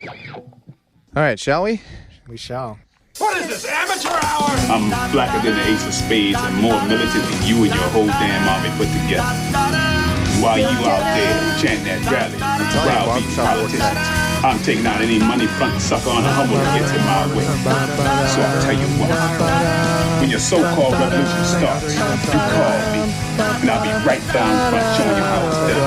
All right, shall we? We shall. What is this, amateur hour? I'm blacker than the ace of spades and more militant than you and your whole damn army put together. While you out there chanting that rally, browbeat politicians, I'm taking out any money front sucker on a humble that gets in my way. So I'll tell you what, when your so-called revolution starts, you call me, and I'll be right down front showing you how it's done.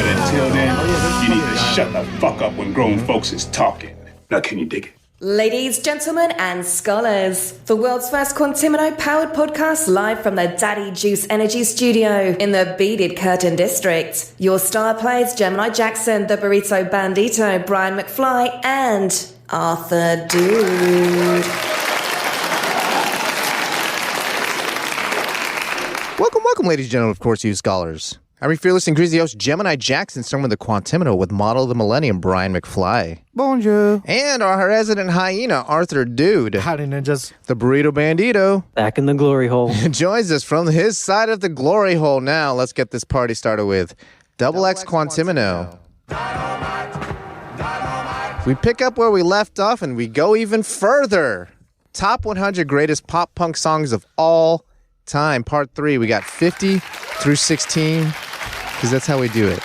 But until then, you need to shut the fuck up when grown folks is talking. Now can you dig it? Ladies, gentlemen, and scholars, the world's first Quantimino powered podcast live from the Daddy Juice Energy Studio in the Beaded Curtain District. Your star players Gemini Jackson, the Burrito Bandito, Brian McFly, and Arthur Dude. Welcome, ladies and gentlemen, of course, you scholars. I'm your fearless and greasy host, Gemini Jackson, starting with the Quantimino with Model of the Millennium, Brian McFly. Bonjour. And our resident hyena, Arthur Dude. Howdy, ninjas. The Burrito Bandito. Back in the glory hole. Joins us from his side of the glory hole. Now, let's get this party started with Double X Quantimino. We pick up where we left off and we go even further. Top 100 greatest pop punk songs of all time. Part 3. We got 50 through 16. Because that's how we do it.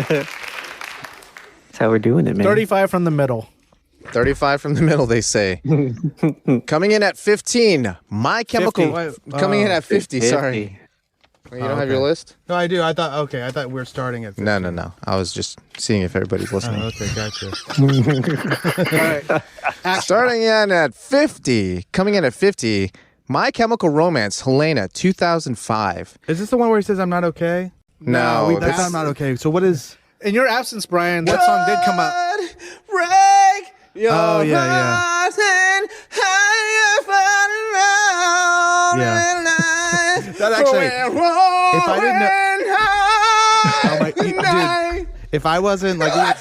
That's how we're doing it, man. 35 from the middle. 35 from the middle, they say. Coming in at 15, My Chemical... 50. Coming in at 50, 50. sorry. You don't have your list? No, I do. I thought we were starting at 50. No. I was just seeing if everybody's listening. Oh, okay, gotcha. All right. Starting in at 50, coming in at 50... My Chemical Romance, Helena, 2005. Is this the one where he says I'm not okay? No, That's I'm not okay. So what is... In your absence, Brian, that song did come out. Break your Oh, yeah. heart and That actually... If I didn't know... Oh my... Dude, if I wasn't like... that.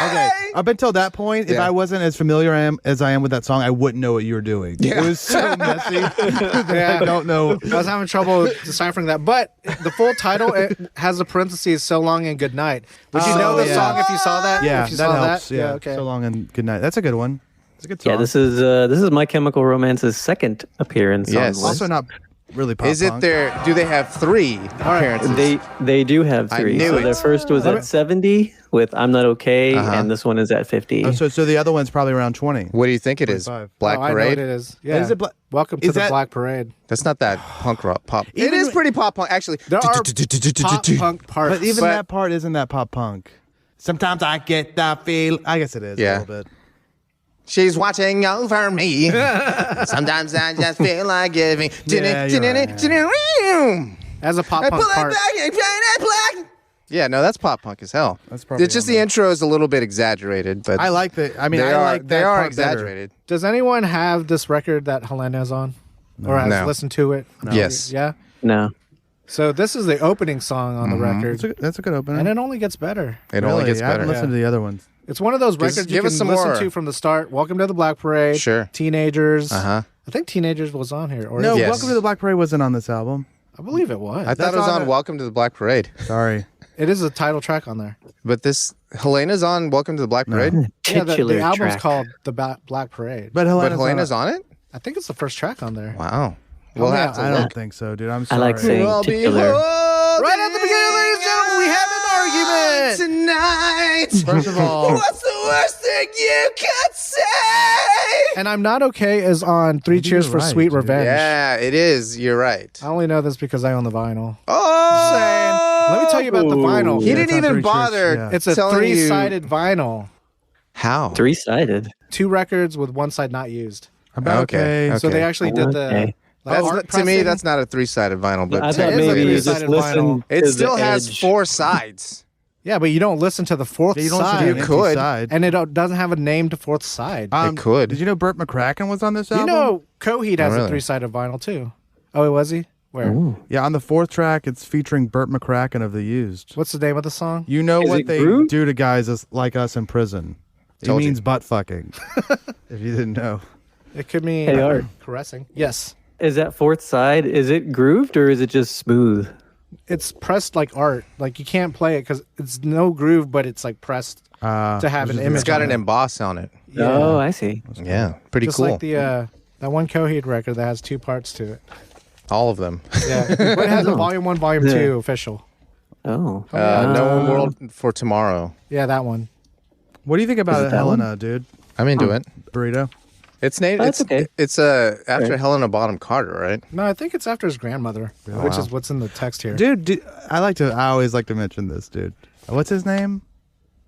Okay. Up until that point, if I wasn't as familiar as I am with that song, I wouldn't know what you were doing. Yeah. It was so messy that I don't know. I was having trouble deciphering that. But the full title it has a parentheses, So Long and Good Night. Would you know the song if you saw that? Yeah, if you that saw helps. that? Yeah. Okay. So Long and Good Night. That's a good one. It's a good song. Yeah, this is My Chemical Romance's second appearance. Yes. On the list. Also not really pop Is it punk. their... Do they have 3 appearances? They do have I 3. knew So it. their first was at 70 with I'm Not Okay, and this one is at 50. Oh, so the other one's probably around 20. What do you think it is? 25. Black Oh, I know Parade? what it is. Yeah. Is it Welcome to is the that- Black Parade. That's not that punk rock pop. It Even- is pretty pop punk, actually. There are pop punk parts. But even that part isn't that pop punk. Sometimes I get that feel. I guess it is Yeah. a little bit. She's watching over me. Sometimes I just feel like giving. Yeah, you're right, As a pop I punk pull it part. back and paint it black. Yeah, no, that's pop punk as hell. That's probably It's just on the there. intro is a little bit exaggerated, but I like the. I mean, they I are like they that are part better. exaggerated. Does anyone have this record that Helena's on? Or has No. listened to it? Yes. Yeah? No. So this is the opening song on the record. That's a good opener. And it only gets better. It only gets I haven't better. listened to the other ones. It's one of those records you give can us some listen more. to from the start. Welcome to the Black Parade. Sure. Teenagers. Uh-huh. I think Teenagers was on here. Or No, is it? Yes. Welcome to the Black Parade wasn't on this album. I believe it was. I thought it was on Welcome to the Black Parade. Sorry. It is a title track on there. But this Helena's on Welcome to the Black Parade. Yeah, Titular the album's track. called The Black Parade. But But Helena's on it? I think it's the first track on there. Wow. We'll yeah, have to I look. don't think so, dude. I'm I sorry. like saying We'll be titular. Right at the beginning, ladies and gentlemen, we have an argument. tonight. First of all, What's the worst thing you could say? And I'm Not Okay is on Three think Cheers you're for right, Sweet dude. Revenge. Yeah, it is. You're right. I only know this because I own the vinyl. Oh, Let me tell you about the vinyl. He Yeah, didn't it's on even Three Cheers, bother. yeah. It's a telling you- three-sided vinyl. How? 3-sided. 2 records with one side not used. about Okay, okay. So they actually did the Okay. That's art to me. pressing. That's not a 3-sided vinyl, but I it thought is maybe a you three-sided just listen. vinyl. It to still the has edge. 4 sides. Yeah, but you don't listen to the fourth You don't listen to side. the You empty could. side. And it doesn't have a named fourth side. It could. Did you know Burt McCracken was on this album? You know, Coheed has really? a 3-sided vinyl too. Oh, was he? Where? Yeah, on the 4th track, it's featuring Burt McCracken of The Used. What's the name of the song? You know Is what it they Groove? do to guys like us in prison. It Told you. means butt fucking. If you didn't know. It could mean Hey, Art. caressing. Yes. Is that 4th side, is it grooved or is it just smooth? It's pressed like art. Like you can't play it because it's no groove, but it's like pressed to have an image. It's got on an it. emboss on it. Yeah. Oh, I see. Yeah, pretty Just cool. like the that one Coheed record that has 2 parts to it. All of them. Yeah, but it has a volume 1, volume 2 official. Oh. No One World for Tomorrow. Yeah, that one. What do you think about it that Helena, dude? I'm into it. Burrito. It's named. Oh, that's okay. It's after Right. Helena Bonham Carter, right? No, I think it's after his grandmother, which is what's in the text here. Dude, I always like to mention this, dude. What's his name?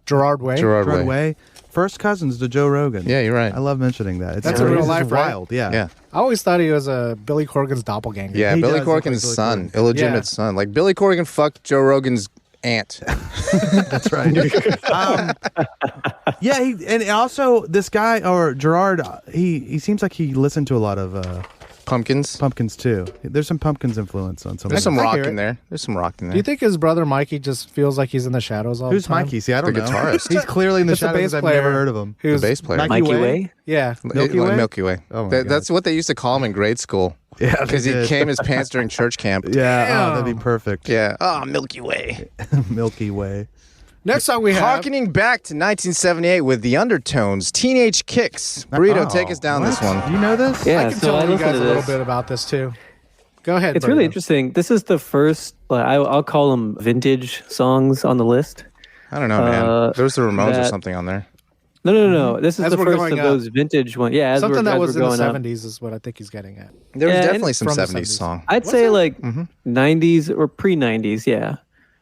Gerard Way. Gerard Way. Way. First cousins to Joe Rogan. Yeah, you're right. I love mentioning that. That's in real it's life, right? wild. Yeah. Yeah. I always thought he was a Billy Corgan's doppelganger. Yeah, He Billy does look Corgan's like Billy son, Corgan. illegitimate Yeah. son. Like Billy Corgan fucked Joe Rogan's aunt. That's right. Yeah, and also this guy or Gerard, he seems like he listened to a lot of Pumpkins. too. There's some Pumpkins influence on some. There's of some them. rock hear it. in there. There's some rock in there. Do you think his brother Mikey just feels like he's in the shadows all Who's the time? Mikey? See, I don't The know. guitarist. He's clearly in the It's a shadows. bass I've player never heard of him. Who's The bass player. Mikey Mikey Way? Way? Yeah. Milky Way? Milky Way. Oh my God. That's what they used to call him in grade school. Yeah, they Because he did. came his pants during church camp. Yeah, that'd be perfect. Yeah. Oh, Milky Way. Milky Way. Next song we have. Harkening back to 1978 with the Undertones, Teenage Kicks. Burrito, Oh, take us down this what? one. You know this? Yeah, I can so I tell you listened guys to a little this. bit about this too. Go ahead. It's really Burrito. interesting. This is the first, I'll call them vintage songs on the list. I don't know, man. There's the Ramones or that- something on there. No. This is As the we're first going of up. those vintage ones. Yeah, as Something we're, that as was in we're the going up. 70s is what I think he's getting at. There was Yeah, definitely and some from the 70s 70s. song. I'd say like 90s or pre-90s, yeah.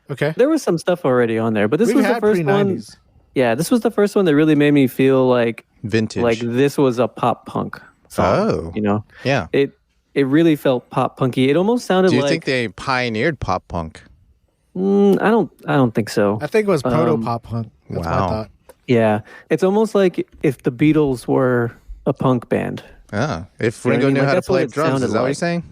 Okay. There was some stuff already on there, but this We've was the had first one. pre-90s. Yeah, this was the first one that really made me feel like Vintage. this was a pop punk song. Oh. You know? Yeah. It really felt pop punky. It almost sounded Do you like think they pioneered pop punk? I don't think so. I think it was proto pop punk. That's what I Wow. thought. Yeah. It's almost like if the Beatles were a punk band. Ah, if You know what I Ringo mean? knew Like, how to that's what play it drums, sounded is that what you're like. saying?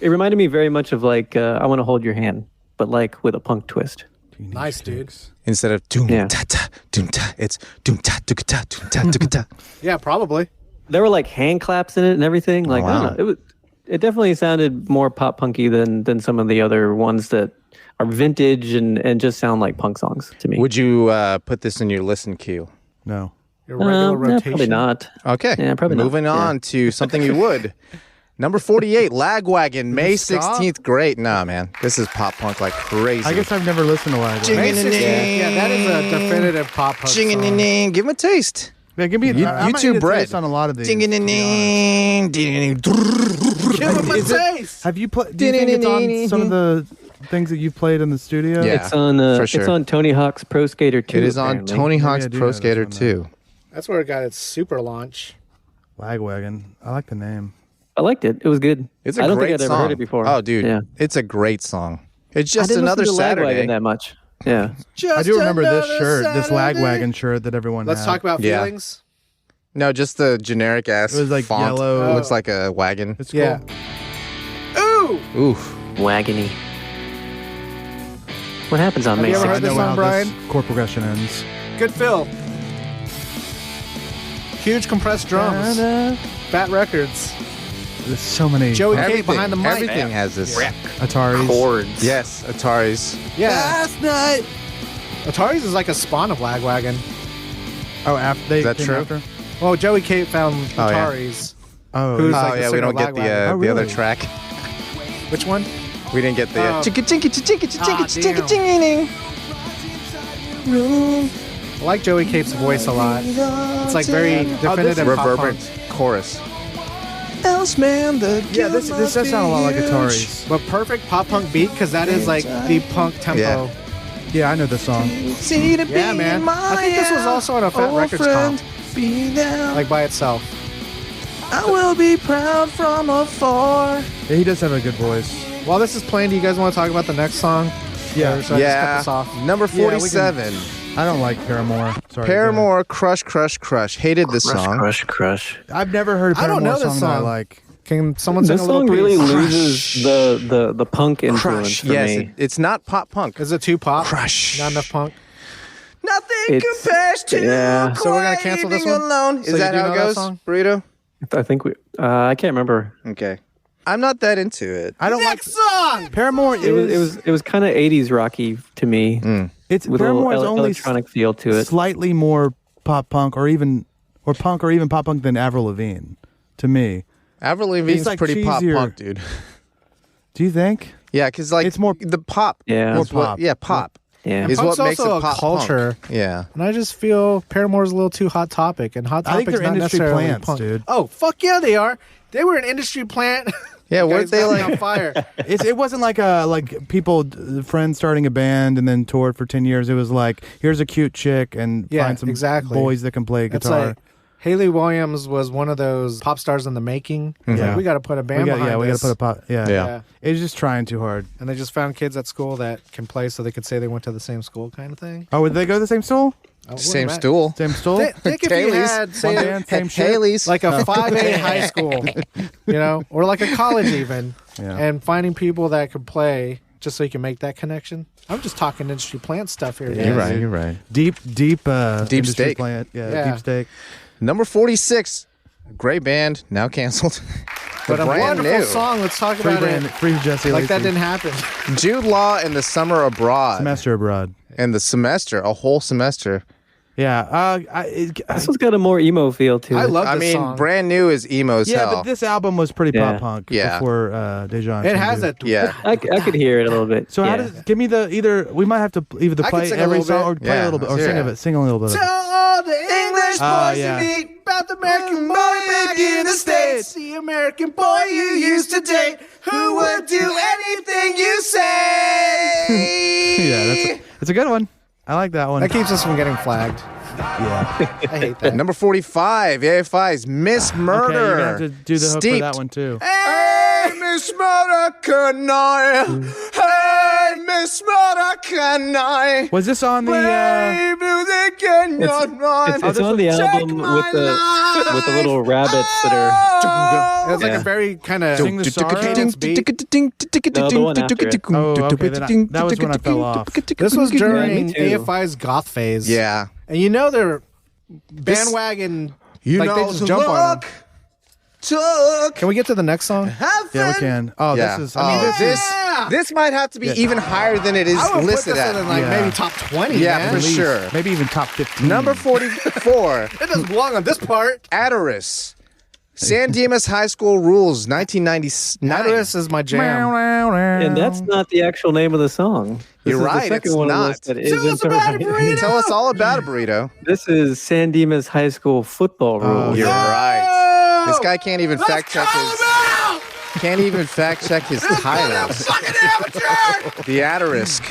It reminded me very much of like I Want to Hold Your Hand, but like with a punk twist. Nice, dude. Instead of doom Yeah. ta ta doom ta, it's doom ta tuka ta doom ta tuka ta. Yeah, probably. There were like hand claps in it and everything. Like I wow. don't know, it definitely sounded more pop punky than some of the other ones that are vintage and just sound like punk songs to me. Would you put this in your listen queue? No. Your regular no, rotation. probably not. Okay. Yeah, probably not. Moving Yeah. on to something you would. Number 48, Lagwagon, May ska? 16th. Great. Nah, man. This is pop punk like crazy. I guess I've never listened to Wagon. May 16th. Yeah, that is a definitive pop punk song. Ding-a-ding-ding. Give him a taste. Yeah, give me You I might two need a bread. taste on a lot of these. Ding-a-ding-ding. Ding-a-ding. Give him a taste. Have you played? Do you think it's on some of the things that you've played in the studio? Yeah. It's on for sure. it's on Tony Hawk's Pro Skater 2. It is on apparently. Tony Hawk's I do Pro know this Skater one, 2. That's where it got its super launch. Lagwagon. I like the name. I liked it. It was good. It's a I don't great think I'd song. ever heard it before. Oh, dude. Yeah. It's a great song. It's I just didn't another listen to Saturday. Lagwagon that much. Yeah. I do remember this shirt, this Lagwagon shirt that everyone Let's had. talk about Yeah. feelings. No, just the generic ass It was like font. yellow. It looks like a wagon. It's cool. Yeah. Ooh! Oof. Wagony. What happens on Have May you ever heard 6th? this I know song, how Brian? this chord progression ends. Good fill. Huge compressed drums. Fat Records. There's so many Joey Cate Everything, behind the mic. everything has this. Ataris. Chords. Yes, Ataris. Yeah. Last night. Atari's is like a spawn of Lagwagon. Oh, after they Is that came true? After? Well, Joey Cate found Oh, yeah. Atari's. Oh, Who's Oh like the yeah, we singer don't get of the Lagwagon. Oh, the other really? track. Which one? We didn't get the Oh. chicka chicka chicka chicka Ah, chicka damn. chicka. I like Joey Cate's voice a lot. It's like very definitive pop Reverberant punk. chorus. Else man, the yeah, this does sound a lot like Ataris. But perfect pop punk beat because that is like the punk tempo. Yeah. Yeah, I know this song. Yeah, man. I think this was also on a Fat Records comp, like by itself. I will be proud from afar. Yeah, he does have a good voice. While this is playing, do you guys want to talk about the next song? Yeah. Or should I just cut Yeah, this off? number Yeah, we can- 47. I don't like Paramore. Sorry. Paramore, Crush, Crush, Crush. Hated this song. Crush. I've never heard a I don't Paramore know this song that I song. like. Can someone sing This a little song really piece? loses the punk influence Crush. for Yes, me. it's not pop punk. Is it too pop? Crush. Not enough punk? Nothing It's- compares to yeah. So we're gonna cancel this Craving one? alone. So Is that you do how it know that goes, song? Burrito? I think I can't remember. Okay. I'm not that into it. I don't Next like song. Paramore. It was kind of 80s rocky to me. It's with a Paramore's little only electronic feel to it. Slightly more pop punk or punk or even pop punk than Avril Lavigne to me. Avril Lavigne's like pretty pop cheesier. punk, dude. Do you think? Yeah, because like It's more- the pop. Yeah. is More what- pop. Yeah, pop. Yeah. Is Punk's what makes it also a pop culture. punk. Yeah. And I just feel Paramore's a little too hot topic, and hot I think topic's they're not industry necessarily plants, punk. dude. Oh fuck yeah, they are. They were an industry plant. Yeah, Guys weren't they got me like? on fire? It wasn't like people friends starting a band and then toured for 10 years. It was like, here's a cute chick and Yeah, find some exactly. boys that can play It's guitar. like Haley Williams was one of those pop stars in the making. Yeah. We got to put a band behind we got this. to put a pop. Yeah. Yeah. It's just trying too hard. And they just found kids at school that can play, so they could say they went to the same school, kind of thing. Oh, would they go to the same stool? Oh, Same what am I- stool. Same stool? Think if you Haley's. had, One say, band, same shit? Haley's. like a 5A high school, or like a college even, Yeah. and finding people that could play just so you can make that connection. I'm just talking industry plant stuff here. You're guys. right. You're right. Deep industry steak. plant. Yeah, Yeah. deep steak. Number 46, great band, now canceled. But a brand wonderful new. song. Let's talk Free about brand, it. free Jesse Like that Lacey. didn't happen. Jude Law and the Summer Abroad. Semester abroad. And the semester, a whole semester. Yeah. This one's got a more emo feel to it. I love I this mean, song. brand new is emo as yeah, hell. but this album was pretty Yeah. pop punk Yeah. before Dejan. It has it. that. Yeah. I could hear it a little bit. So yeah. how does give me the either we might have to either I can play sing a every little song bit. or play Yeah, a little bit or let's sing hear of it. it, sing a little bit. Tell all the English boys yeah. to meet about the American boy back in the States. The American boy you used to date, who would do anything you say. Yeah, that's a good one. I like that one. That keeps us from getting flagged. Yeah. I hate that. Number 45, AFI's Miss Murder. Okay, you're gonna have to do the hook for Steeped. that one too. Hey, Miss Murder, can I? Hey, Miss Murder, can I? Was this on the? Play music in your mind. It's on the album with the little rabbits that are. It was like Yeah. a very kind of Sing the Sorrow? cadence beat. No, the one after it. Oh, okay, then that was when I fell off. This was during me too. AFI's goth phase. Yeah. And you know they're bandwagon. You like know they just to jump on look, them. took, Can we get to the next song? Yeah, we can. Oh, Yeah. this is. I mean, this might have to be even higher than it is I would put listed this at. in like Yeah. maybe top 20. Yeah, man. for at least sure. Maybe even top 15. Number 44, It doesn't belong on this part. Adoris. San Dimas High School Rules, 1999. Adoris is my jam. And that's not the actual name of the song. This You're is right, The second it's one on the not. list that Tell us isn't about it, right. Burrito. Tell us all about it, Burrito. This is San Dimas High School football rules. You're right. This guy can't even fact check his titles. The Aderisk.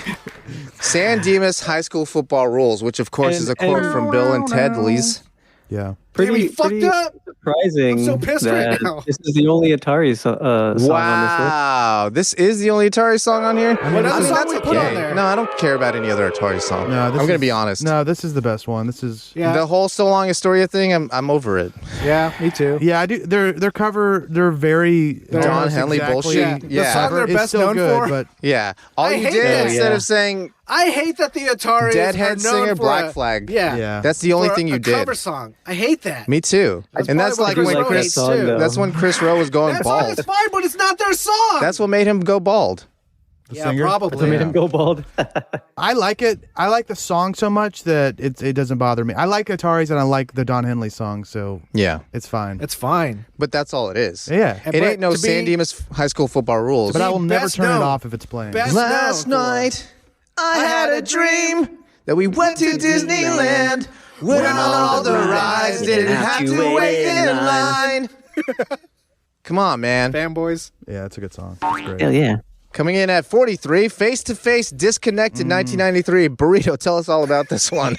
San Dimas High School Football Rules, which of course And- is a quote and- from Bill and Ted Lees. Yeah. Pretty fucked up. surprising I'm so pissed right that now. this is the only Atari song on this list. Wow, this is the only Atari song on here. What other song that's we put on okay. there? No, I don't care about any other Atari song. No, I'm gonna be honest. No, this is the best one. This is. Yeah, The whole "So Long Astoria" thing, I'm over it. yeah, me too. Yeah, I do. Their cover. They're very John almost Henley exactly bullshit. Yeah. Yeah. The song they're It's best still known good, for. but Yeah, all I you hate did that. instead Yeah. of saying I hate that the Atari Deadhead are known singer, for Black a- Flag. Yeah, Yeah. that's the only for thing you a did. cover song. I hate that. Me too. And that's like probably when what Chris Chris. Rowe hates, too. That's when Chris Rowe was going That song bald. is fine, but it's not their song. That's what made him go bald. yeah, singer? probably. That made him go bald. I like it. I like the song so much that it doesn't bother me. I like Ataris and I like the Don Henley song, so Yeah, it's fine. It's fine. but that's all it is. Yeah. It But ain't no to be- San Dimas High School Football Rules. But I will never best turn it known. off if it's playing. Best Last known for- night, I had a dream that we went to Disneyland. Went on all the rides, didn't have to wait in line. Come on, man. Fanboys. Yeah, it's a good song. It's great. Hell yeah. Coming in at 43, Face to Face Disconnected 1993. Burrito, tell us all about this one.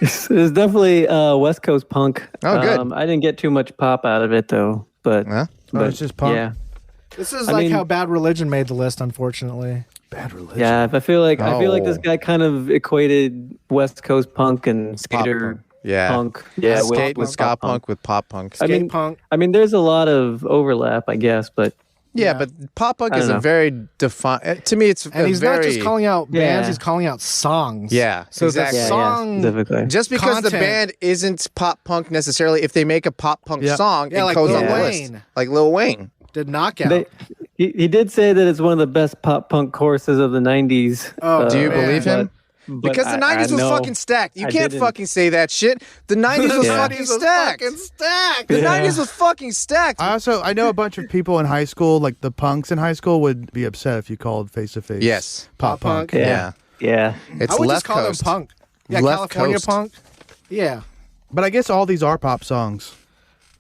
It's definitely West Coast punk. Oh, good. I didn't get too much pop out of it though, but, Huh? Oh, it's just punk. yeah, This is I like mean- how Bad Religion made the list, unfortunately. Bad religion. yeah. I feel like this Oh. guy kind of equated West Coast punk and skater punk. Yeah. punk. Skate with ska pop punk with pop punk. I mean, Skate punk. I mean, there's a lot of overlap, I guess, but Yeah, but pop punk I is don't a know. very defined. To me, it's And he's very, not just calling out bands; Yeah. he's calling out songs. Yeah, So exactly. the Yeah, song, specifically. Just because the content. band isn't pop punk necessarily, if they make a pop punk Yeah. song, Yeah, it like goes Lil on the list. Wayne. Like Lil Wayne. did knockout. He did say that it's one of the best pop punk choruses of the 90s. Oh, Do you man. believe him? But Because the 90s was know- fucking stacked. You I can't didn't. fucking say that shit. The 90s was Yeah. fucking stacked. The Yeah. 90s was fucking stacked. I know a bunch of people in high school, like the punks in high school, would be upset if you called Face to Face. Yes. pop punk. Yeah. Yeah. It's I would left just call coast. them punk. Yeah, Left California coast. punk. Yeah. But I guess all these are pop songs.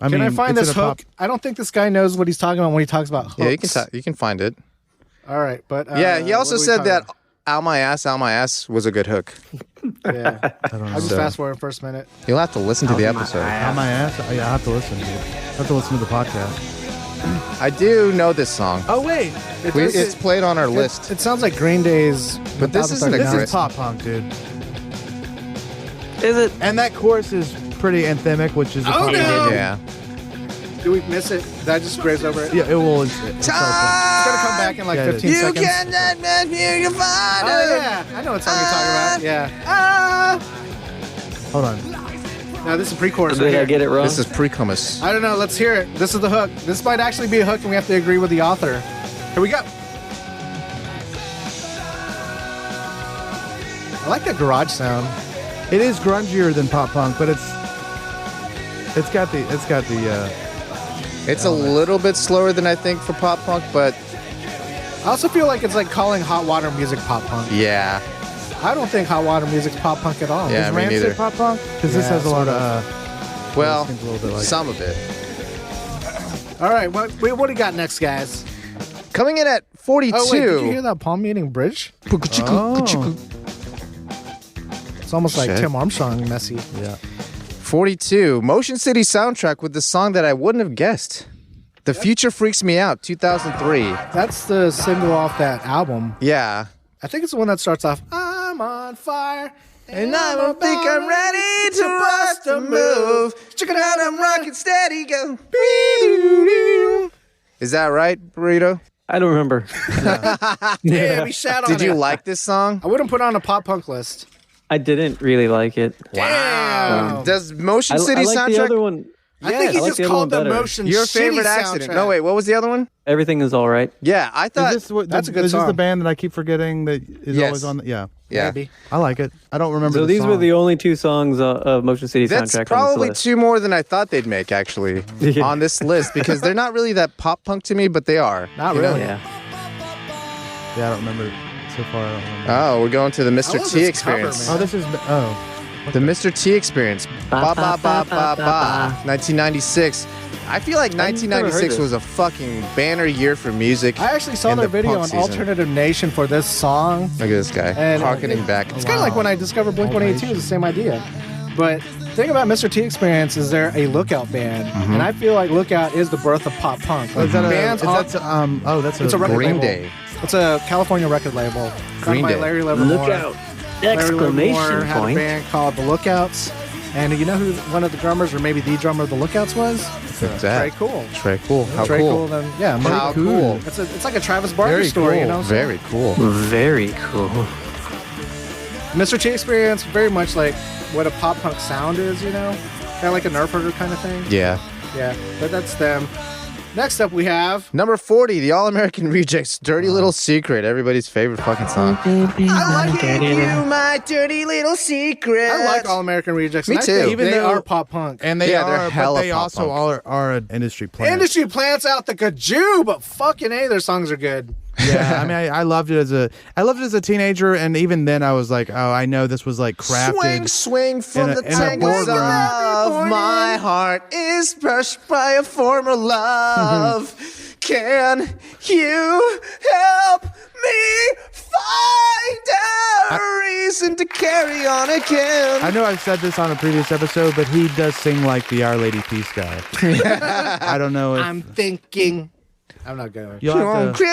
Can I find it's this in a hook? I don't think this guy knows what he's talking about when he talks about hooks. Yeah, you can find it. All right, but Yeah, he also what are we said talking that about? Out My Ass was a good hook. Yeah, I'll just So- fast forward first minute. You'll have to listen to the episode. On my ass. Yeah, I have to listen to it. I have to listen to the podcast. I do know this song. Oh wait, It's played on our list. It sounds like Green Day's. But this isn't a 1039. this great- is pop punk, dude. Is it? And that chorus is pretty anthemic, which is a pop no! punk. Yeah. Do we miss it? Did I just graze over it? Yeah, it will. It's It's gonna come back in like Yeah, it 15 is. seconds. you find Oh yeah, I know what song you're talking about. Yeah. Hold on. No, this is pre-chorus. Did right I here. get it wrong? This is pre-comus. I don't know. Let's hear it. This is the hook. This might actually be a hook, and we have to agree with the author. Here we go. I like the garage sound. It is grungier than pop punk, but it's got the It's a little bit slower than I think for pop punk, but I also feel like it's like calling hot water music pop punk. yeah. I don't think hot water music's pop punk at all. Yeah, is me Rancid neither. pop punk because this Yeah, has a lot sort of. Well, seems a little bit like- some of it. All right, what do you got next, guys? Coming in at 42. Oh wait, did you hear that palm muting bridge? Oh. It's almost like Shit. Tim Armstrong messy. Yeah. 42. Motion City soundtrack with the song that I wouldn't have guessed. The Future Freaks Me Out, 2003. That's the single off that album. Yeah. I think it's the one that starts off, I'm on fire. And I don't think I'm ready to bust a move. Check it out, I'm rocking steady. Go. Is that right, Burrito? I don't remember. Yeah, we shat on Did you it. like this song? I wouldn't put it on a pop punk list. I didn't really like it. Wow. Does Motion I City like the soundtrack? other one. I think he I like just the other called one the better. Motion Your Shitty favorite accident. soundtrack. No, wait, what was the other one? Everything is all right. Yeah, I thought. Is this what, That's a good is this song. the band that I keep forgetting that is Yes. always on? Yeah. yeah. Maybe. I like it. I don't remember. So the these were song. the only two songs of Motion City That's soundtrack on probably this list. two more than I thought they'd make, actually, Yeah. on this list, because they're not really that pop punk to me, but they are. Not You know? really. Yeah. Yeah, I don't remember so far. I don't remember. Oh, we're going to the I Mr. love T this experience. cover, Oh, this is. Oh. The Mr. T experience. Ba ba ba ba ba. 1996. I feel like never heard 1996 this. was a fucking banner year for music. I actually saw in their the video punk on season. Alternative Nation for this song. Look at this guy, And harkening back. It's kind of like when I discovered Blink-182, it's the same idea. But the thing about Mr. T Experience is they're a Lookout band. Mm-hmm. And I feel like Lookout is the birth of pop punk. Like Is that a? bands Is on- that oh, that's it's a record Green label. Day. It's a California record label. Green Run by Day. Larry Livermore. Look out. Larry Livermore Exclamation had a point. band called The Lookouts. And you know who one of the drummers, or maybe the drummer of The Lookouts was? What's that? Trey Cool. Trey Cool. How Trey cool. Cool. Then, yeah, How cool. It's like a Travis Barker Very story, cool. you know? So Very cool. Very cool. Mr. T Experience, very much like what a pop punk sound is, you know? Kind of like a Nerf herder kind of thing. Yeah. Yeah, but that's them. Next up, we have. Number 40, the All-American Rejects, Dirty Little Secret, everybody's favorite fucking song. I like you my dirty little secret. I like All American Rejects. Me and I too. think Even they though- are pop punk. And they Yeah, they're are, but hella they pop also punk. are an industry player. Industry plants out the kajou, but fucking A, their songs are good. Yeah, I mean, I loved it as a teenager, and even then, I was like, oh, I know this was like crafted. Swing from in a- the in a tangles boardroom. of my heart is brushed by a former love. Can you help me find a reason to carry on again? I know I've said this on a previous episode, but he does sing like the Our Lady Peace guy. I don't know if I'm thinking I'm not going. You'll have to,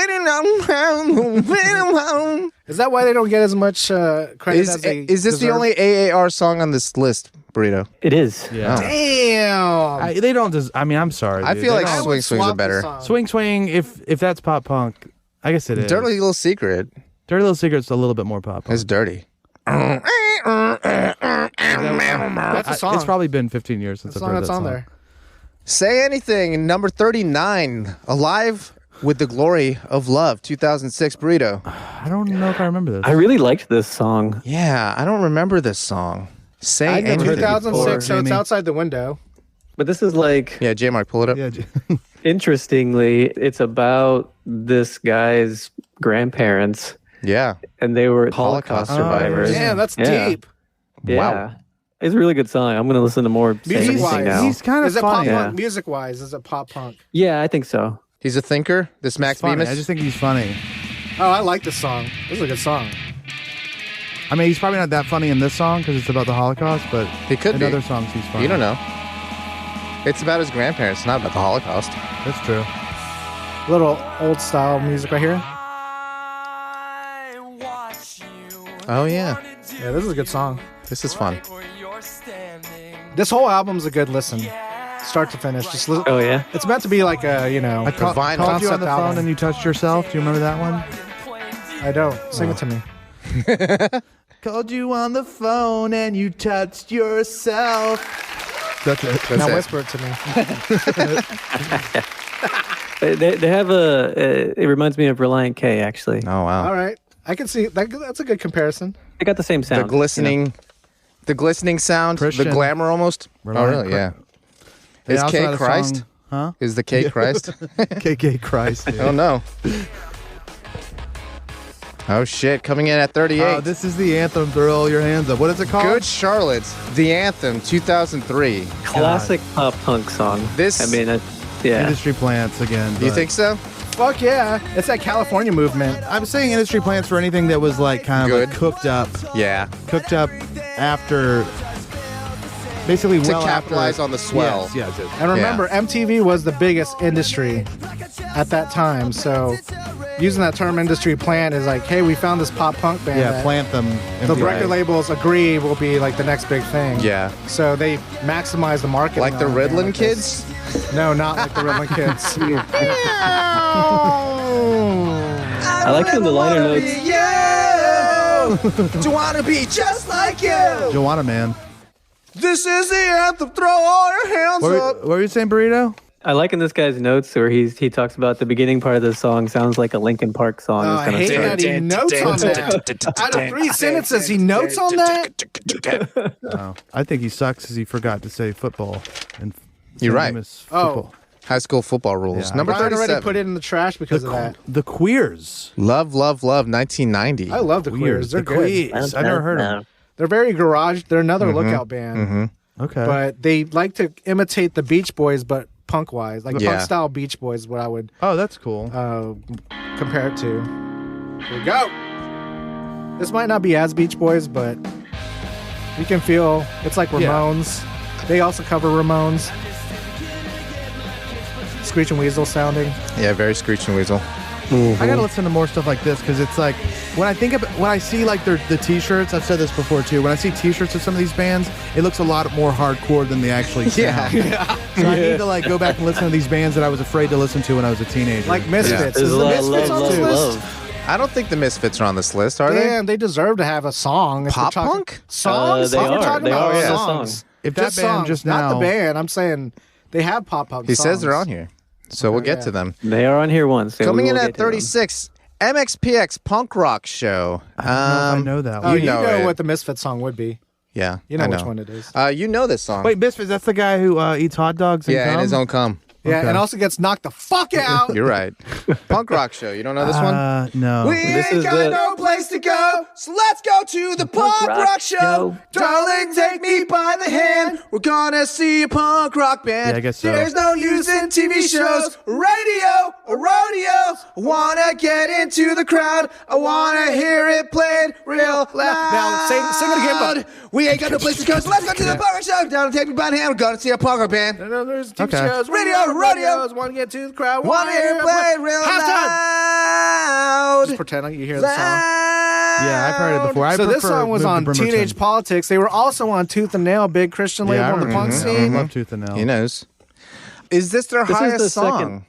Is that why they don't get as much credit as they is this the deserve? only AAR song on this list, Burrito? It is. yeah. Damn. They don't. I'm sorry. I dude. feel They like don't- Swing Swings are Swap the better. song. Swing Swing. If that's pop punk, I guess it is. Dirty Little Secret Dirty Little Secret's a little bit more pop punk. is dirty. That's a song. It's probably been 15 years since the I've song heard that's that on song. there. Say Anything, number 39, Alive with the Glory of Love, 2006, Burrito. I don't know if I remember this. I really liked this song. Yeah, I don't remember this song. Say I never Anything. 2006, so it's Jamie. outside the window. But this is like, Yeah, J-Mark, pull it up. Yeah. interestingly, it's about this guy's grandparents, Yeah. and they were Holocaust Oh, survivors. Damn, that's Yeah. deep. Yeah. Wow. It's a really good song. I'm going to listen to more Say Anything Music-wise, now. He's kind of Is it pop funny. punk? Yeah. Music-wise, is it pop punk? Yeah, I think so. He's a thinker, this Max He's funny. Bemis. I just think he's funny. Oh, I like this song. This is a good song. I mean, he's probably not that funny in this song because it's about the Holocaust, but He could in be. other songs he's funny. You don't know. It's about his grandparents, not about the Holocaust. That's true. Little old style music right here. Oh, yeah. Yeah, this is a good song. This is fun. This whole album's a good listen, start to finish. Just listen. Oh, yeah? It's meant to be like a, I vinyl called you on concept the album. phone and you touched yourself. Do you remember that one? I don't. Sing it to me. Called you on the phone and you touched yourself. That's it. That's Now it. whisper it to me. They have it reminds me of Reliant K, actually. Oh, wow. All right. I can see that. That's a good comparison. They got the same sound. The glistening, the glistening sound, Christian. the glamour almost. Reliant Oh, really? Yeah. They Is also K had a Christ? song- Huh? Is the K Christ? KK Christ. dude. Oh, no. Oh, shit. Coming in at 38. Oh, this is the anthem. Throw your hands up. What is it called? Good Charlotte, The Anthem, 2003. Classic pop punk song. This- I mean, yeah. Industry plants again. You but- think so? Fuck yeah. It's that California movement. I'm saying industry plants for anything that was like kind of Good. like cooked up Yeah. after, basically To well capitalize after, on the swell. Yes. And remember, MTV was the biggest industry at that time. So using that term industry plant is like, hey, we found this pop punk band. Yeah, that plant them. and the be record like- labels agree will be like the next big thing. Yeah. So they maximize the market. Like the on a band Riddlin' like this. kids? No, not like the Riddlin' kids. I like in the liner notes. Do wanna be just like you? Joanna Man. This is the anthem. Throw all your hands What were you saying, Burrito? I like in this guy's notes where he talks about the beginning part of the song sounds like a Linkin Park song. Oh, is I gonna hate start. that he notes on that. Out of 3 sentences, he notes on that? Oh, I think he sucks because he forgot to say football. And You're right. famous Oh. football. High school football rules. Yeah. Number Brian already 37. put it in the trash because of that. The Queers. Love, Love, Love, 1990. I love the Queers. They're the good. Queers. I've never heard of them. They're very garage. They're another lookout band. Okay. But they like to imitate the Beach Boys, but punk wise. Like Yeah. punk style Beach Boys is what I would Oh, that's cool. compare it to. Here we go. This might not be as Beach Boys, but you can feel it's like Yeah. Ramones. They also cover Ramones. Screech and Weasel sounding. Yeah, very Screech and Weasel. I gotta listen to more stuff like this because it's like when I see like the T-shirts. I've said this before too. When I see T-shirts of some of these bands, it looks a lot more hardcore than they actually sound. So I need to like go back and listen to these bands that I was afraid to listen to when I was a teenager. Like Misfits. There's Is a the lot of Misfits love, on this love, list? love. I don't think the Misfits are on this list, are they? Damn, they deserve to have a song. if we're Pop talking- punk? Songs? They That's what we're are. talking They about. are on the songs. song. if that band songs, just not now, the band. I'm saying they have pop punk. He says songs. they're on here. So we'll get yeah. to them. They are on here once. so Coming we in will at get to them. 36, MXPX Punk Rock Show. I know that Oh, one. You you know know it. what the Misfits song would be. Yeah, You know I which one it is. You know this song. Wait, Misfits. That's the guy who eats hot dogs. And yeah, and cum? his own cum. Yeah, Okay. and also gets knocked the fuck out. You're right. Punk Rock Show. You don't know this one? No. This is the no place to go, so let's go to the punk rock show. Darling, take me by the hand. We're gonna see a punk rock band. Yeah, I guess so. There's no use in TV shows, radio, or rodeo. I wanna get into the crowd. I wanna hear it played real out Now, sing it again, bud. We ain't got no place to go, so let's go to the poker show. Down, take me by the hand. We're going to see a poker band. There's TV Okay. shows, Radio, rodeo. Want to get to the crowd. Want to hear it play real loud. Just pretend like you hear the song. Yeah, I've heard it before. I So this prefer song was Move to on Bremerton. Teenage Politics. They were also on Tooth and Nail, big Christian label Yeah, I on the remember punk that. I scene. love Tooth and Nail. He knows. Is this their This is highest the song? second.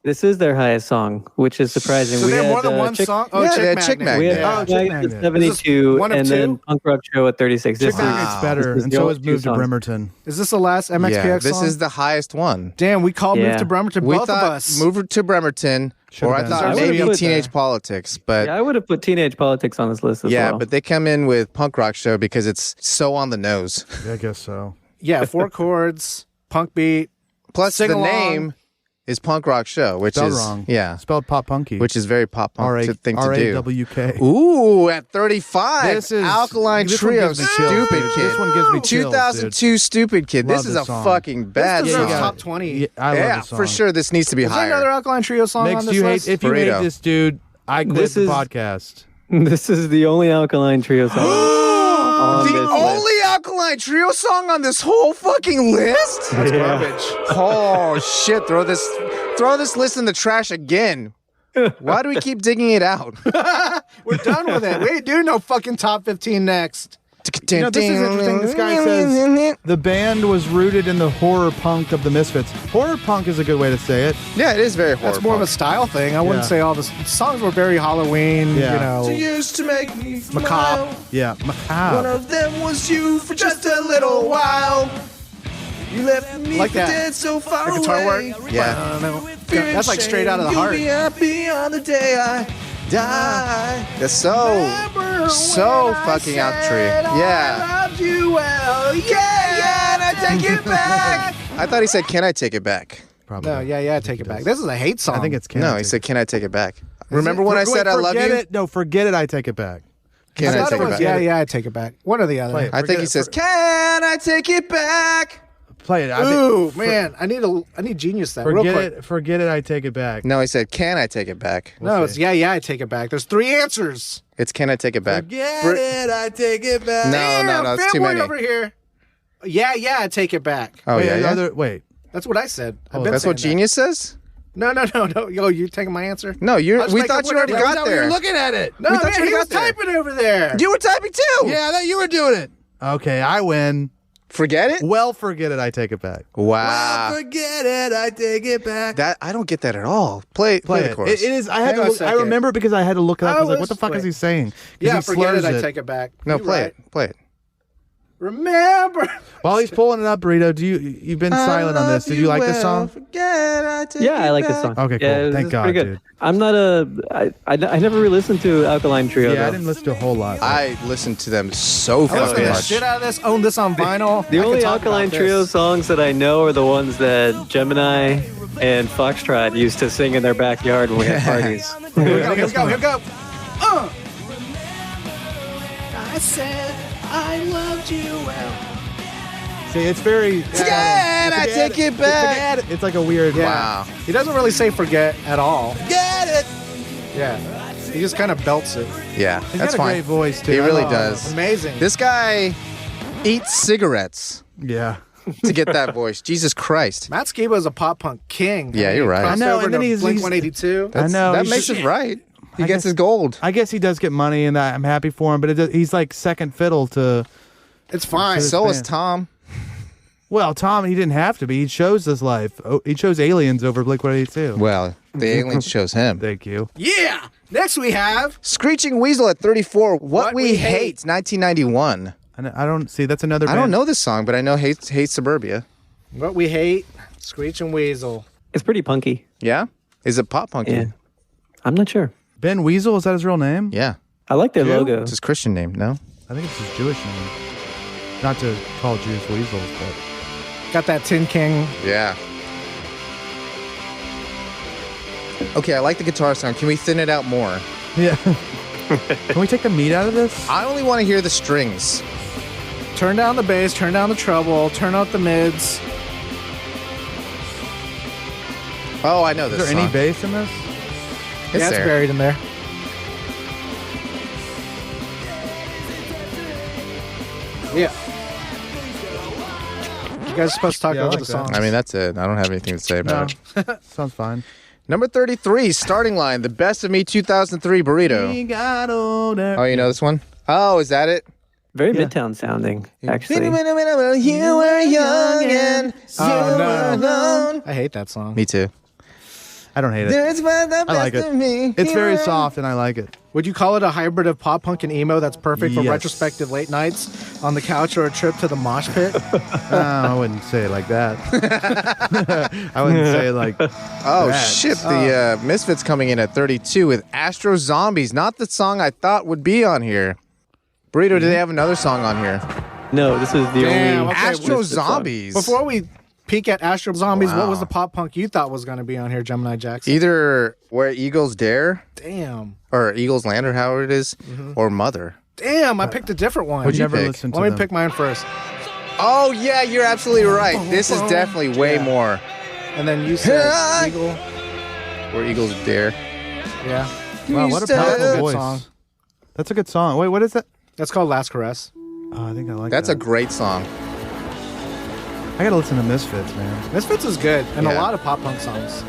This is their highest song, which is surprising. So they have more than one song? Oh, Yeah, Chick they had Chick Magnet. We had Yeah. Oh, Chick Chick Magnet Magnet. at 72, one of and two? then Punk Rock Show at 36. Chick This is- Magnet's better, this is and the so only is two Move to songs. Bremerton. Is this the last MXPX Yeah, song? this is the highest one. Damn, we called Move Yeah. to Bremerton, We both of thought us. Move to Bremerton, Should've or I been. thought I would've maybe put Teenage that. Politics, but Yeah, I would have put Teenage Politics on this list as yeah, well. but they come in with Punk Rock Show because it's so on the nose. I guess so. Yeah, 4 chords, punk beat. Plus, Sing the along. name is Punk Rock Show, which Spelled is wrong. yeah, Spelled pop punky. which is very pop punk thing to do. R-A-W-K. Ooh, at 35, This is Alkaline this one Trio, gives me chills, Stupid dude. Kid. This one gives me chills, 2002 Stupid Kid. Love This is this a song. fucking bad This deserves song. top 20. Yeah, I love Yeah, this song. for sure. This needs to be Is there another higher. Alkaline Trio song Mix, on do this you list? hate, if you Burrito. hate this dude, I quit This the is- podcast. This is the only Alkaline Trio song on The this only Alkaline Trio song on this whole fucking list? list. Yeah. Garbage. Oh shit! Throw this list in the trash again. Why do we keep digging it out? We're done with it. We ain't doing no fucking top 15 next. You know, this is interesting. This guy says the band was rooted in the horror punk of the Misfits. Horror punk is a good way to say it. Yeah, it is very horror. That's more of a punk. style thing. I wouldn't Yeah. say all the songs were very Halloween, Yeah. you know. used to make me Macabre. Yeah. One Macabre. of them was you for just a little while. You left me Like for that. dead so far The guitar away. work? Yeah. I don't know. That's like straight out of the heart. You'll be happy on the day I die. That's so fucking out tree. Yeah. Loved you well. Yeah, And I take it back. I thought he said, "Can I take it back?" Probably. No, yeah, take it back. This is a hate song. I think it's Can No, I he Take said, It "Can I take it back?" Remember when I said I love forget you? it. No, forget it. I take it back. Can I thought take it it was, back? yeah, I take it back. One or the other. Play it. I think Forget he it. says, "Can I take it back?" Play it. Ooh, man, I need Genius that real Forget quick. it. Forget it. I take it back. No, he said, "Can I take it back?" No, it's yeah, I take it back. There's 3 answers. It's "Can I take it back?" Forget Br- it. I take it back. No, it's too fanboy many. over here. Yeah, I take it back. Oh Wait, yeah. wait. That's what I said. I've Oh, been That's what saying Genius says. that. No. Yo, you taking my answer? No, I'll just we make thought up you already whatever. got there. looking at it. No, We thought man, you he was got there. typing over there. You were typing too. Yeah, I thought you were doing it. Okay, I win. Forget it. Well, forget it. I take it back. Wow. Forget it. I take it back. That I don't get that at all. Play Play the it. chorus. It is. I had Hang to on a look. I second. remember it because I had to look it up. I was like, "What the fuck wait. is he saying?" 'Cause Yeah, he forget it. slurs I take it back. No, You're play right. it. Play it. Remember. While he's pulling it up, Burrito, you've been silent on this. Did you like this song? Yeah, I like this song. Okay, cool. Yeah, it was Thank God, pretty good. dude. I'm not I never re-listened to Alkaline Trio. Yeah, I though. didn't listen to a whole lot. I listened to them so I listened fucking to the much. shit out of this. Own this on vinyl. The I only could talk Alkaline about Trio this. songs that I know are the ones that Gemini and Foxtrot used to sing in their backyard when we had parties. Here we go. I said I loved you well. See, it's very. Forget, I take it back. Forget it. It's like a weird. Yeah. Wow. He doesn't really say forget at all. Get it. Yeah. He just kind of belts it. Yeah, He's that's got a fine. great voice too. He I really love does. Amazing. This guy eats cigarettes it. Yeah. to get that voice. Jesus Christ. Matt Skiba is a pop punk king. Yeah, you're right. I know, Over and then to he's- Blink-182. I know. That he's- makes it right. He I gets guess- his gold. I guess he does get money, and I'm happy for him. But he's like second fiddle to. It's fine. So is band. Tom. Well, Tom, he didn't have to be. He chose this life. Oh, he chose Aliens over Blink-182. Well, the aliens chose him. Thank you. Yeah. Next we have Screeching Weasel at 34. What We We Hate. Hate, 1991. I don't see. That's another. I band. don't know this song, but I know Hate Suburbia. What We Hate, Screech and Weasel. It's pretty punky. Yeah? Is it pop punky? Yeah. I'm not sure. Ben Weasel, is that his real name? Yeah. I like their logo. It's his Christian name, no? I think it's his Jewish name. Not to call Jews weasels, but Got that Tin King. Yeah. Okay, I like the guitar sound. Can we thin it out more? yeah. Can we take the meat out of this? I only want to hear the strings. Turn down the bass, turn down the treble, turn out the mids. Oh, I know Is this there any song. bass in this? It's Yeah, it's there. buried in there. Yeah. You guys are supposed to talk Yeah, I over like the that. songs. I mean, that's it. I don't have anything to say about it. Sounds fine. Number 33, starting line, The Best of Me 2003 Burrito. We got older. Oh, you know this one? Oh, is that it? Very Yeah. Midtown sounding, actually. You were young and you were alone. I hate that song. Me too. I don't hate it. There's the best I like it. of me. It's very soft, and I like it. Would you call it a hybrid of pop punk and emo that's perfect for Yes. retrospective late nights on the couch or a trip to the mosh pit? I wouldn't say it like that. I wouldn't say it like. Oh, that. shit. The Misfits coming in at 32 with Astro Zombies. Not the song I thought would be on here. Burrito, do they have another song on here? No, this is the Damn, only okay, Astro Misfits song. Zombies. Before we peek at Astro Zombies, what Wow. was the pop punk you thought was going to be on here, Gemini Jackson? Either Where Eagles Dare Damn. or Eagles Land or however it is, or Mother. Damn, I picked a different one. What'd you Never pick? listened to Let me them. pick mine first. Oh, yeah, you're absolutely right. This is definitely way Yeah. more And then you said Yeah. Eagle. Where Eagles Dare. Yeah. Wow, what a That's powerful a good voice. song. That's a good song. Wait, what is that? That's called Last Caress. Oh, I think I like That's that. a great song. I gotta listen to Misfits, man. Misfits is good, and a Yeah. lot of pop punk songs.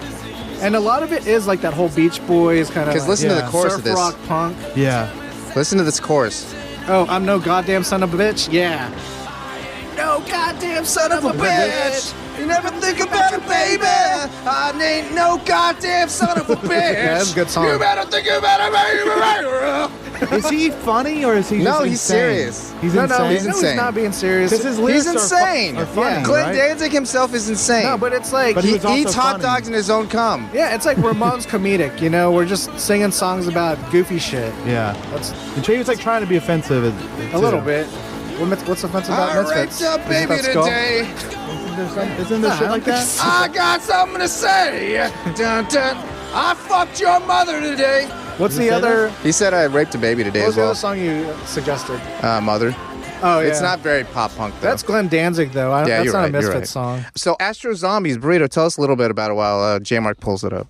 And a lot of it is like that whole Beach Boys kind of. Because listen to the yeah. chorus surf of this. rock punk. Yeah. Listen to this chorus. Oh, I'm no goddamn son of a bitch. Yeah. No goddamn son of a bitch. You never think about it, baby. I ain't no goddamn son of a bitch. Yeah, that's a good song. You better think about it, baby. Is he funny or is he? No, just he's insane? serious. He's No, insane. he's insane. he's not being serious. Because his He's lyrics insane. are funny, Yeah. Glenn right? Danzig himself is insane. No, but it's like But he he was also eats hot funny. dogs in his own cum. yeah, it's like Ramones comedic. You know, we're just singing songs about goofy shit. Yeah. That's And he was like trying to be offensive. a little bit. What's offensive about I Misfits? raped a Isn't baby that Skull? today. Isn't there shit like that? I got something to say. Dun, dun. I fucked your mother today. What's Did the he say other? He said I raped a baby today What was as the well. other song you suggested? Mother. Oh yeah, It's not very pop punk though. That's Glenn Danzig though. Yeah, That's you're not right, a you're Misfits right. song. So Astro Zombies, Burrito, tell us a little bit about it while J-Mark pulls it up.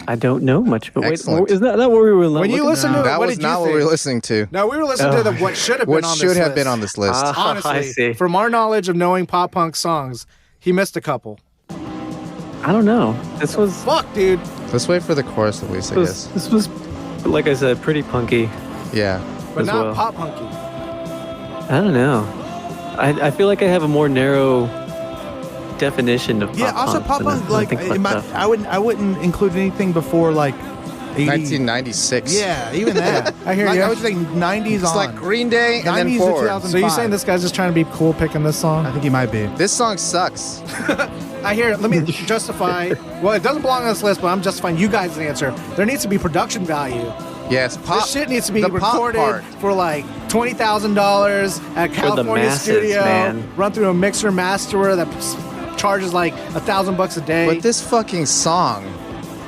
I don't know much, but wait, Excellent. is that what we were When you looking listen to it, That what was did you not what think? we were listening to. No, we were listening to the what should have been What on should this have list. been on this list. Honestly, I see. from our knowledge of knowing pop punk songs, he missed a couple. I don't know. This was Fuck, dude. Let's wait for the chorus at least, I guess. this was like I said, pretty punky. Yeah. But As not well. pop punky. I don't know. I feel like I have a more narrow definition of pop Yeah. Also, punk pop than punk. I Like, think in my, stuff. I wouldn't include anything before like 80. 1996. Yeah, even that. I hear like, you. I would say 90s It's on. like Green Day and then 90s to forward. 2000. So you saying this guy's just trying to be cool picking this I song? think he might be. This song sucks. I hear it. Let me justify. Well, it doesn't belong on this list, but I'm justifying you guys' answer. There needs to be production value. Yes, pop. This shit needs to be the pop recorded part. for like $20,000 at California masses, studio. man. Run through a mixer masterer that charges like $1,000 a day. But this fucking song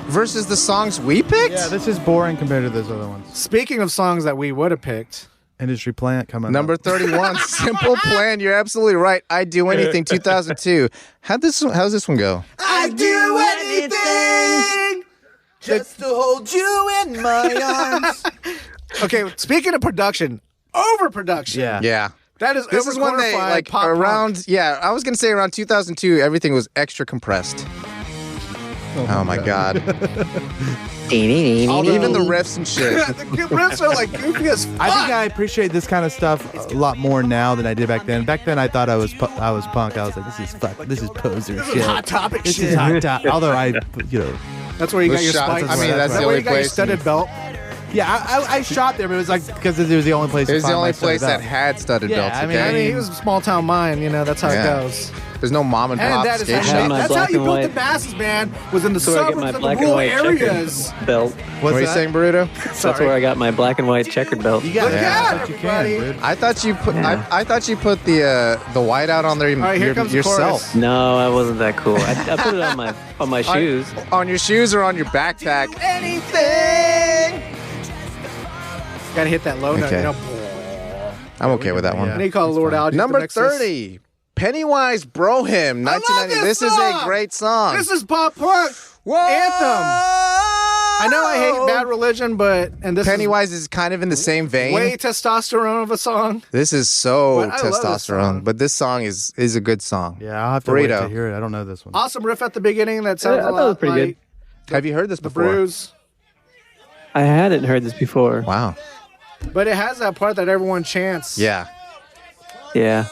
versus the songs we picked? Yeah, this is boring compared to those other ones. Speaking of songs that we would have picked, Industry Plant coming Number up. 31, Simple Plan. You're absolutely right. I'd Do Anything, 2002. How's this one go? I'd do anything Just to hold you in my arms. Okay, speaking of production, overproduction. Yeah. Yeah. That is This is when they, overqualified like, pop around, punk. yeah, I was going to say around 2002, everything was extra compressed. Oh my God. Even the riffs and shit. The riffs are like goofy as fuck. I think I appreciate this kind of stuff a lot more now than I did back then. Back then, I thought I was punk. I was like, this is poser This shit. is hot topic This shit. is hot topic. Although That's where you got Was your shot- spikes. I mean, that's Is that the where only you got your place- studded belt. yeah, I shot there, but it was like because it was the only place. It to was the find only my stuff place that out. had studded Yeah, belts, I mean, okay? I mean, he was a small town mine. You know, that's how Yeah. it goes. There's no mom and And pop that is skate how, had shop. my that's how black you and built the white- masses, man. Was in the That's where I get my suburbs and the black and rural white areas. checkered belt. What are you saying, Burrito? That's where I got my black and white checkered belt. You got Look it. at But you everybody. can, dude. I thought you put Yeah. I thought you put the white out on there All right, here comes the yourself. chorus. No, I wasn't that cool. I put it on my shoes. On your shoes or on your backpack? Anything. Got to hit that low note. Okay. You know. I'm okay with that one. And he called Lord Algae. Number 30, Pennywise Bro Him, I love 1990. this This is a song. great song. This is pop punk Whoa! anthem. I know I hate Bad Religion, and this Pennywise is kind of in the same vein. way testosterone of a song. This is so But I love this testosterone, song. but this song is a good song. Yeah, I'll have to wait Burrito. to hear it. I don't know this one. Awesome riff at the beginning that sounds I a thought it was lot pretty like good. Have you heard this The before? Bruise. I hadn't heard this before. Wow. But it has that part that everyone chants. Yeah. Yeah.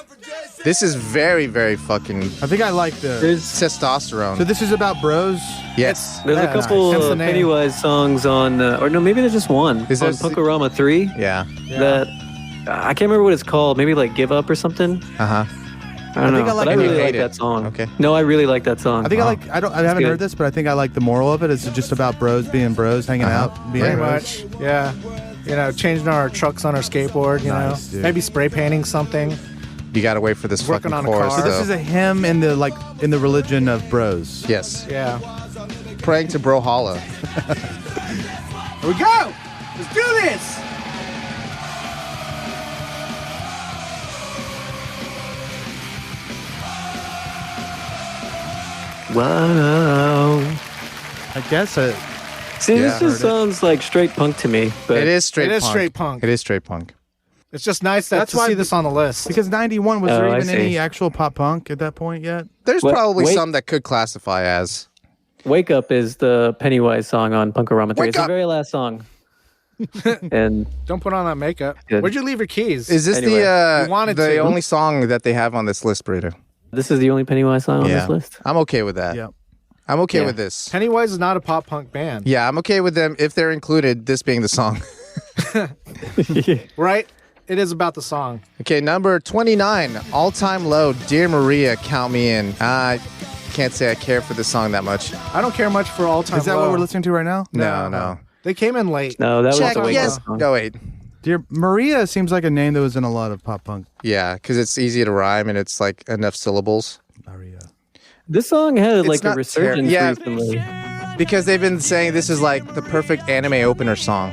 This is very, very fucking I think I like the. There's testosterone. So this is about bros. Yes. there's Yeah, a couple nice. Hence the of name. Pennywise songs on, or no, maybe there's just one. Is on there- Punkorama 3 Yeah. that I can't remember what it's called. Maybe like Give Up or something. Uh-huh. I don't think know. I like but I it. really You like hate it. that song. Okay. No, I really like that song. I think I like. I haven't good. heard this, but I think I like the moral of it. It's just about bros being bros, hanging out, being Pretty bros. much. Yeah. You know, changing our trucks on our skateboard, you Nice, know. dude. Maybe spray painting something. You got to wait for this Working fucking on a chorus, car. though. This is a hymn in the religion of bros. Yes. Yeah. Praying to Brawlhalla. Here we go. Let's do this. Wow. I guess See, Yeah. this just sounds like straight punk to me. But It is straight It is punk. straight punk. It is straight punk. It's just nice That's to why see this on the list. because '91 was Oh, there I even any see. actual pop punk at that point yet? There's What- probably wait. some that could classify as. Wake Up is the Pennywise song on Punkorama 3. Wake It's the up. very last song. And Don't put on that makeup. Good. Where'd you leave your keys? Is this Anyway, the you wanted the to. only song that they have on this list, Burrito? this is the only Pennywise song on Yeah. this list. I'm okay with that. Yeah. I'm okay Yeah. with this. Pennywise is not a pop punk band. Yeah, I'm okay with them if they're included, this being the song. Right? It is about the song. Okay, number 29, All Time Low, Dear Maria, Count Me In. I can't say I care for this song that much. I don't care much for All Time Is that Low. what we're listening to right now? No. They came in late. No, that was Check, the Wake yes. Up song. No, wait. Dear Maria seems like a name that was in a lot of pop punk. Yeah, because it's easy to rhyme and it's like enough syllables. Maria. This song had like a not resurgence yeah. recently. Because they've been saying this is like the perfect anime opener song.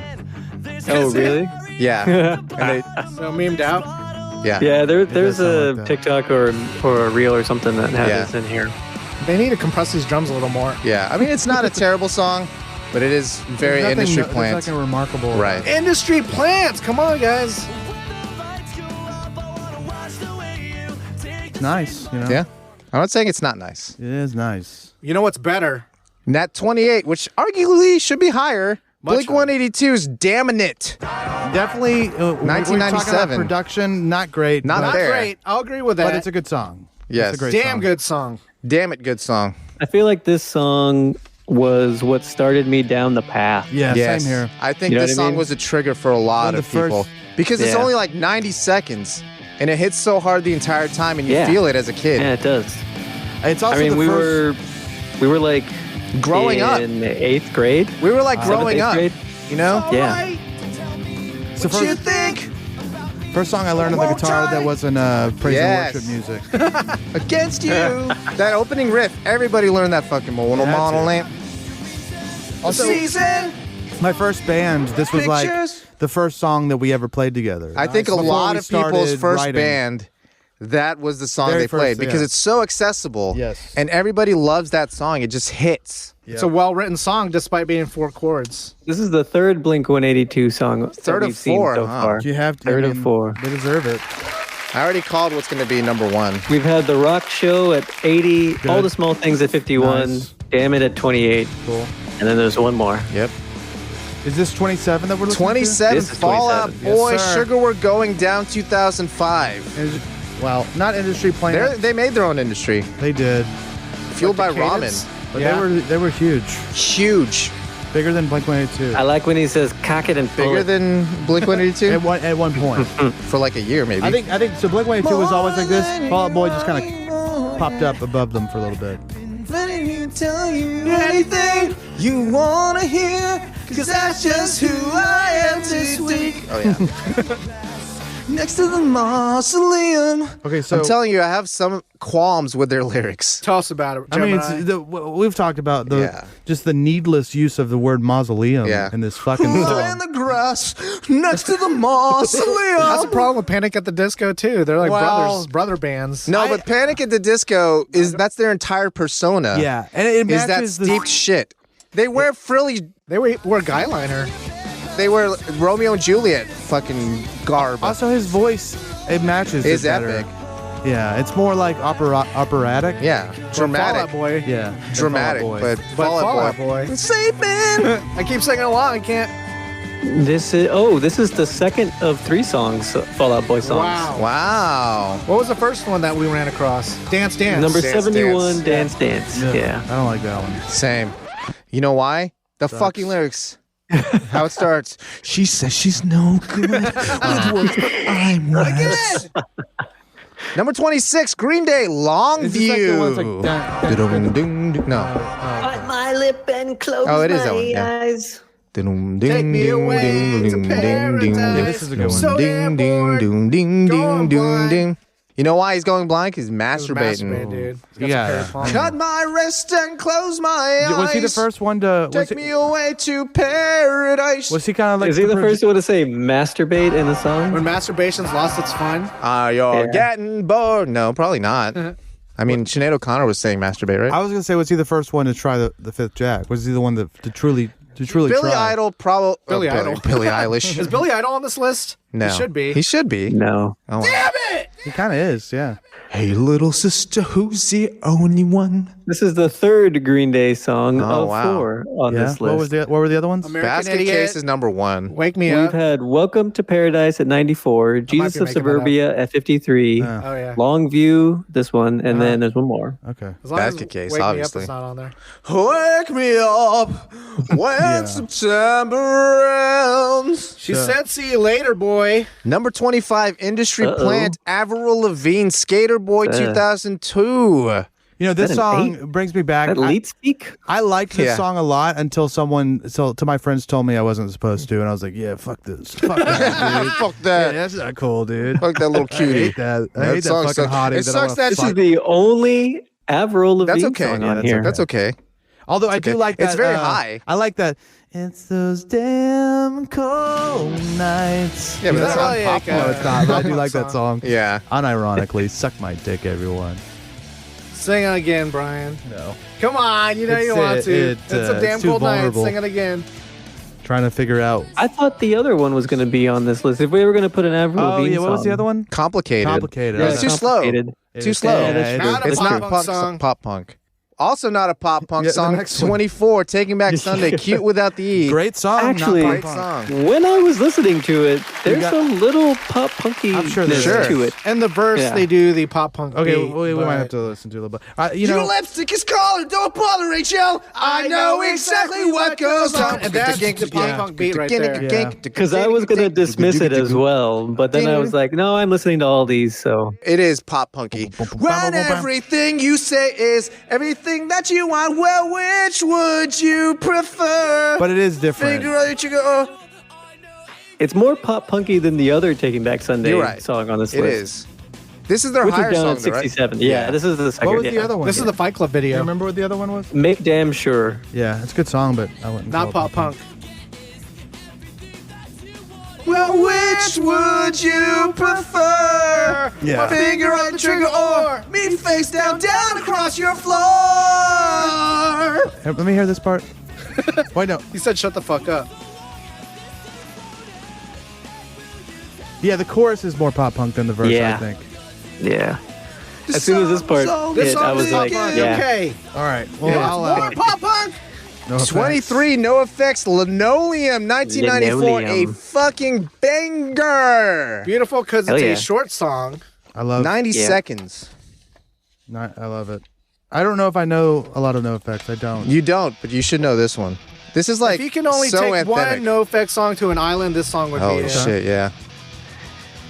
Oh, really? Yeah. And they, So memed out. yeah. Yeah, there's does sound a like that. TikTok or a reel or something that has Yeah. this in here. They need to compress these drums a little more. Yeah. I mean, it's not a terrible song, but it is very There's industry nothing, plant. There's nothing remarkable. Right. Industry plants. Come on, guys. It's nice, you know? Yeah. I'm not saying it's not nice. It is nice. You know what's better? Nat 28, which arguably should be higher. Much Blink-182's Damn It. Definitely, we're talking about 1997. production, not great. Not but, there. Great. I'll agree with that. but it's a good song. Yes. It's a great damn song. good song. Damn It, good song. I feel like this song was what started me down the path. Yeah, Yes. same here. I think You know this what I song mean? was a trigger for a lot One of of the people. first- Because it's Yeah. only like 90 seconds. And it hits so hard the entire time and you Yeah. feel it as a kid. Yeah, it does. It's also I mean, the first. we were like Growing up. in 8th grade. We were like growing 7th, 8th up. grade. You know? Yeah. It's the What you first, think? first song I learned on the guitar that wasn't praise Yes. and worship music. Against you. That opening riff, everybody learned that fucking Mausoleum. Also, Season. My first band, this was like Pictures. the first song that we ever played together. I think a Before lot we of people's started first writing. band, that was the song Very they played first, because yeah. it's so accessible. Yes. And everybody loves that song. It just hits. It's a well-written song despite being 4 chords. This is the third Blink-182 song Third that of we've seen 4, so huh? far. You have to, Third of 4. They deserve it. I already called what's going to be number 1. We've had The Rock Show at 80, Good. All the Small Things at 51, Nice. Damn It at 28, Cool. and then there's one more. Yep. Is this 27 that we're looking 27, This is Fall Out 27. Boy, Yes, sir. Sugar We're Going Down 2005. Well, not industry plant. They made their own industry, They did, fueled by cadence? ramen. but Yeah. they were huge, Huge. bigger than Blink-182. I like when he says cock it and pull Bigger it. than Blink-182 at one point. for like a year, maybe. I think so. Blink-182 was always like this. Fall Out Boy just kind of popped up above them for a little bit. Anything you want to hear, because that's just who I am this week. Oh, yeah. Next to the Mausoleum. Okay, so I'm telling you, I have some qualms with their lyrics. Tell us about it, I mean, Gemini. we've talked about Yeah. just the needless use of the word mausoleum Yeah. in this fucking in song. the grass next to the Mausoleum. That's the problem with Panic at the Disco, too. They're like Well- brother bands. No, but Panic at the Disco that's their entire persona. Yeah, and it Is that matches the steeped shit. They wear frilly. They were guy liner. They wear Romeo and Juliet fucking garb. Also, his voice, it matches. Is it better. epic. Yeah, it's more like operatic. Yeah, dramatic. Fall Out Boy. Yeah, Dramatic, Fall Out but Boy. Fall Out Boy. Sleeping. I keep singing along. I can't. This is the second of 3 songs, Fall Out Boy songs. Wow. What was the first one that we ran across? Dance, Dance. Number Dance, 71, Dance. Dance. Yeah. I don't like that one. Same. You know why? The fucking lyrics. How it starts. She says she's no good with words, but I'm worse. Number 26, Green Day, Longview. No. Bite my lip and close Oh, it is that one, yeah. eyes. Take me away to paradise. This is a good one. So damn bored. Going blind. You know why he's going blind? He's Masturbate, masturbating. dude. Yeah. Cut my wrist and close my eyes. Was he the first one to? Take me away to paradise. Was he kind of like? Is he the first one to say masturbate in the song? When masturbation's lost its fun. You're Yeah. getting bored. No, probably not. I mean, Sinead O'Connor was saying masturbate, right? I was gonna say, was he the first one to try the fifth jack? Was he the one to truly Billy try? Idol, probably. Billy Idol. Billie Eilish. Is Billy Idol on this list? No, He should be. He should be. No. Oh, Damn it! He kind of is, yeah. Hey, little sister, who's the only one? This is the third Green Day song Oh, of wow. 4 on Yeah. this list. What were the other ones? American Basket Idiot. Case is number 1. Wake me We've up. had Welcome to Paradise at 94, Jesus be of making that Suburbia at 53, Oh yeah. Longview, this one, and then there's one more. Okay. As long as Basket Case, Wake obviously. Me up is not on there. Wake me up when September ends. She said, "See you later, boy." Number 25, Industry Plant, Avril Lavigne, Skater Boy 2002. You know, this Is that an song 8? brings me back. That lead speak? I liked this Yeah. song a lot until my friends told me I wasn't supposed to, and I was like, yeah, fuck this. Fuck that, dude. Fuck Yeah, that. that's not cool, dude. Fuck that little I cutie. hate that. I That hate that song fucking sucks. hottie. It that I sucks wanna that This fuck. is the only Avril Lavigne That's okay. song Yeah, on here. That's okay. Although I do okay. like that. It's very high. I like that. It's those damn cold nights. Yeah, but that's not not like pop. No, it's not. But I do like that song. Yeah. Unironically, suck my dick, everyone. Sing it again, Brian. No. Come on, you know It's, you want to. it's a damn too cold night. vulnerable. Sing it again. Trying to figure out. I thought the other one was going to be on this list. If we were going to put an Avril Oh Lavigne yeah, what was the song. other one? Complicated. Complicated. Yeah, It's too slow. complicated. Too slow. Yeah, that's it true. is. Not a It's pop not punk punk song. pop punk. Also not a pop punk Yeah, the song. next one. 24, Taking Back Sunday, Cute Without the E. Great song. Actually- not Great pop punk. song. When I was listening to it, there's got- a little pop punky I'm sure there's- to it. In the verse, Yeah. they do the pop punk. Okay, beat, we might but- have to listen to a little bit. You Your know, lipstick is colored, don't bother, Rachel. I know exactly what goes on. And that's the pop punk beat right there. Yeah. Because I was going to dismiss it as well, but then I was like, no, I'm listening to all these, so. It is pop punky. When everything you say is everything that you want, well, which would you prefer? but it is different. Figure out you go. It's more pop punky than the other Taking Back Sunday You're right. song on this It list. is. This is their Which higher is down song, at though, right? 67. Yeah, this is the second. What was the yeah. other one? This is the Fight Club Do you video. remember what the other one was? Make damn sure. Yeah, it's a good song, but I wouldn't. Not call it pop punk. Well, which would you prefer? Yeah. Finger on the trigger or me face down, down across your floor? Let me hear this part. Wait, no. He said, "Shut the fuck up." Yeah, the chorus is more pop punk than the verse, Yeah. I think. Yeah. As soon as this part This hit, song I was is like, pop punk. yeah. Okay. All right. Well, Yeah. I'll. More pop punk. No offense. 23, No Effects, Linoleum, 1994, a Linoleum. fucking banger. Beautiful because Hell it's yeah. a short song. I love. 90 Yeah. seconds. I love it. I don't know if I know a lot of No Effects. I don't. You don't, but you should know this one. This is like If you can only so take anthemic. one No Effects song to an island, this song would Oh be it. shit, yeah.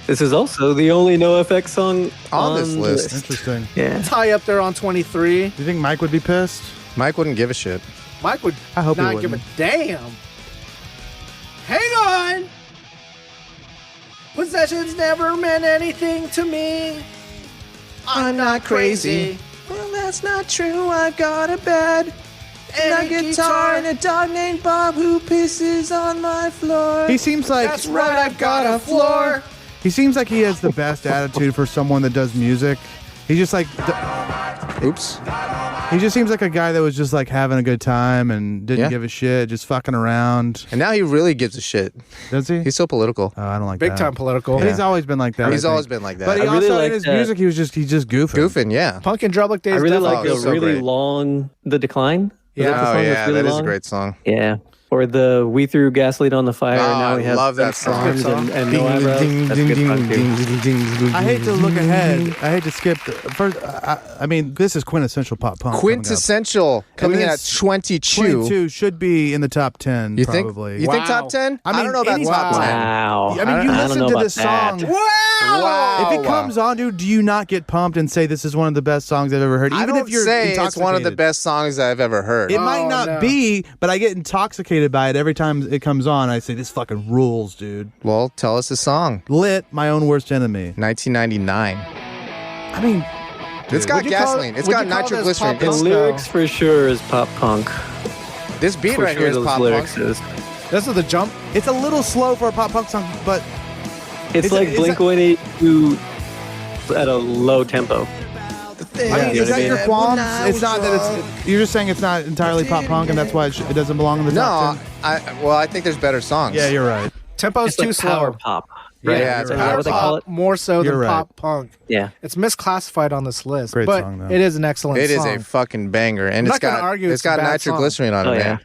This is also the only NoFX song On this list. Interesting. Yeah. Tie up there on 23. Do you think Mike would be pissed? Mike wouldn't give a shit. Mike would I hope he not give a wouldn't. damn. Hang on. Possessions never meant anything to me. I'm not crazy. Well, that's not true. I've got a bed and a guitar and a dog named Bob who pisses on my floor. He seems like That's right, I've got a floor. he seems like he has the best attitude for someone that does music. He's just like Oops. He just seems like a guy that was just like having a good time and didn't give a shit, just fucking around. And now he really gives a shit. Does he? He's so political. Oh, I don't like Big that. time political. He's always been like that. He's always been like that. But he I really also like in his that. music, he's just goofing. Goofing, yeah. Punk and Drublic Days. I really like definitely the so really great. long The Decline. Is that the Oh song that's yeah, really that is a long? great song. Yeah. Or the We Threw Gasoline on the Fire. Oh, now we I have love that song. arms Good and no eyebrows. That's a good song, too. I hate to look ahead. I hate to skip. First, I mean, this is quintessential pop punk. Quintessential coming in at 22. 22 should be in the top 10. You think? probably. You think Wow. top 10? I mean, don't know about any- top 10. Wow. I mean, you I don't listen know to about this that. song. Wow. If it comes on, dude, do you not get pumped and say this is one of the best songs I've ever heard? I Even don't if you're say it's one of the intoxicated. best songs I've ever heard. It might not no. be, but I get intoxicated by it every time it comes on. I say, this fucking rules, dude. Well, tell us the song. Lit, My Own Worst Enemy. 1999. I mean, It's got Would you call- gasoline. It's would got you call this nitroglycerin. pop The It's, punk? lyrics for sure is pop punk. this beat For right sure here is those pop lyrics punk. is. This is the jump. it's a little slow for a pop punk song, but It's Is like it- is Blink-182 at a low tempo. I mean, You know is what I that mean? your qualms? It's not that it's. You're just saying it's not entirely pop punk, and that's why it doesn't belong in the top No, 10? I think there's better songs. Yeah, you're right. Tempo's It's too like slow. power pop. Right? Yeah, Is it's that power what they pop. call it? More so You're than right. pop punk. Yeah. It's misclassified on this list. Great but song, though. it is an excellent It song. is a fucking banger, and I'm it's not gonna got argue it's it's a got bad nitroglycerin on Oh, it, yeah. man.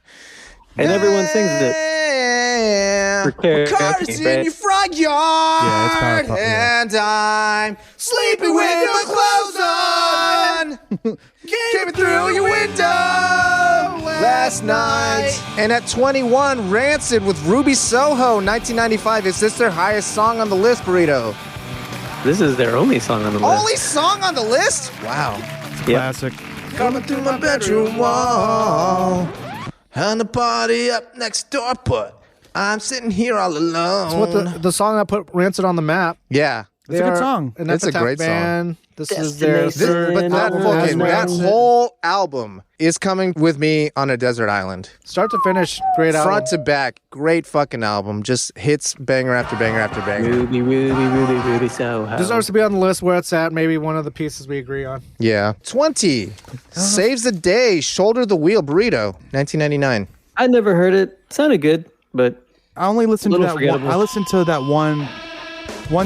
And everyone sings it. Yeah. For karaoke, Cars in right? your front yard, Yeah, it's power pop, yeah. and I'm sleeping with your clothes on. Came through your window last night. And at 21, Rancid with Ruby Soho, 1995. Is this their highest song on the list, Burrito? This is their only song on the list. Only song on the list? Wow. Yep. Classic. Coming through my bedroom wall, and the party up next door, but I'm sitting here all alone. What the song that put Rancid on the map. Yeah. It's a good song. An It's a Epitaph great song. band. This is their third But that album fucking as that Rancid. whole album is coming with me on a desert island. Start to finish, great album. Front to back, great fucking album. Just hits banger after banger after banger. Ruby, Ruby, Ruby, Ruby Soho. Deserves to be on the list where it's at. Maybe one of the pieces we agree on. Yeah. 20. Saves the Day, Shoulder the Wheel, Burrito, 1999. I never heard it. Sounded good, but I only listened to Little that one. forgettable. I listened to that one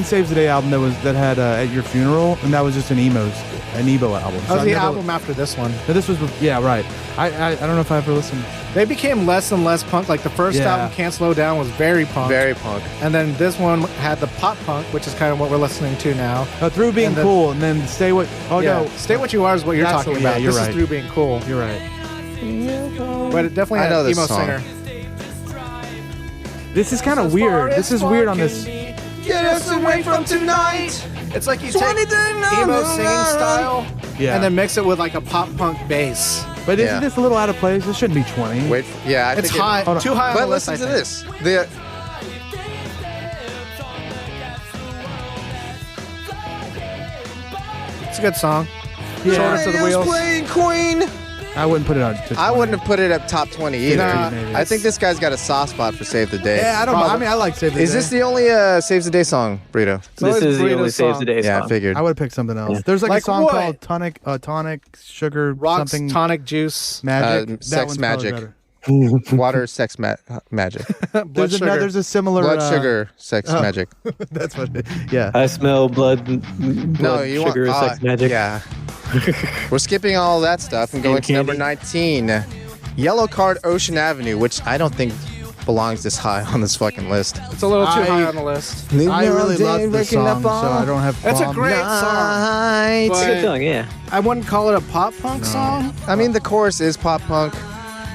Saves the Day album that had At Your Funeral, and that was just an emo album. That was I the never- album after this one. No, this was right. I don't know if I ever listened. They became less and less punk. Like the first Yeah. album, Can't Slow Down, was very punk. Very punk. And then this one had the pop punk, which is kind of what we're listening to now. Through Being And then- Cool, and then Stay What. Oh yeah. no, Stay What You Are is what you're That's talking what- yeah, about. you're This right. is Through Being Cool. you're right. But it definitely I had know an this emo song. singer. This is kind of weird. This is weird on this. Get us away from tonight. It's like you take emo singing style Yeah. and then mix it with like a pop punk bass. But Yeah. isn't this a little out of place? This shouldn't be 20. Wait, yeah, I It's think high, hold on. too high on But the list, listen I to think. this. It's a good song. Yeah. Shoulders to the wheels. Playing Queen. I wouldn't put it on. To 20. I wouldn't have put it at top 20 either. Nah, maybe. I think this guy's got a soft spot for Save the Day. Yeah, I don't know. I mean, I like Save the Is Day. this the only Saves the Day song, Burrito? this always is the only Burrito's Saves song. the Day Yeah, I song. figured. I would have picked something else. There's like a Like song what? called Tonic Sugar Rocks, something tonic juice, Magic. That Sex one's probably Magic. better. Water, sex magic. blood There's sugar. another. There's a similar Blood sugar, sex magic. That's what. Yeah. I smell blood, No, you sugar, want sex magic. Yeah. We're skipping all that stuff and going to number 19. Yellow Card, Ocean Avenue, which I don't think belongs this high on this fucking list. It's a little too I- high on the list. I really love this song, so I don't have. It's a qualms. great song. It's a good But song, yeah. I wouldn't call it a pop punk song. I mean, the chorus is pop punk.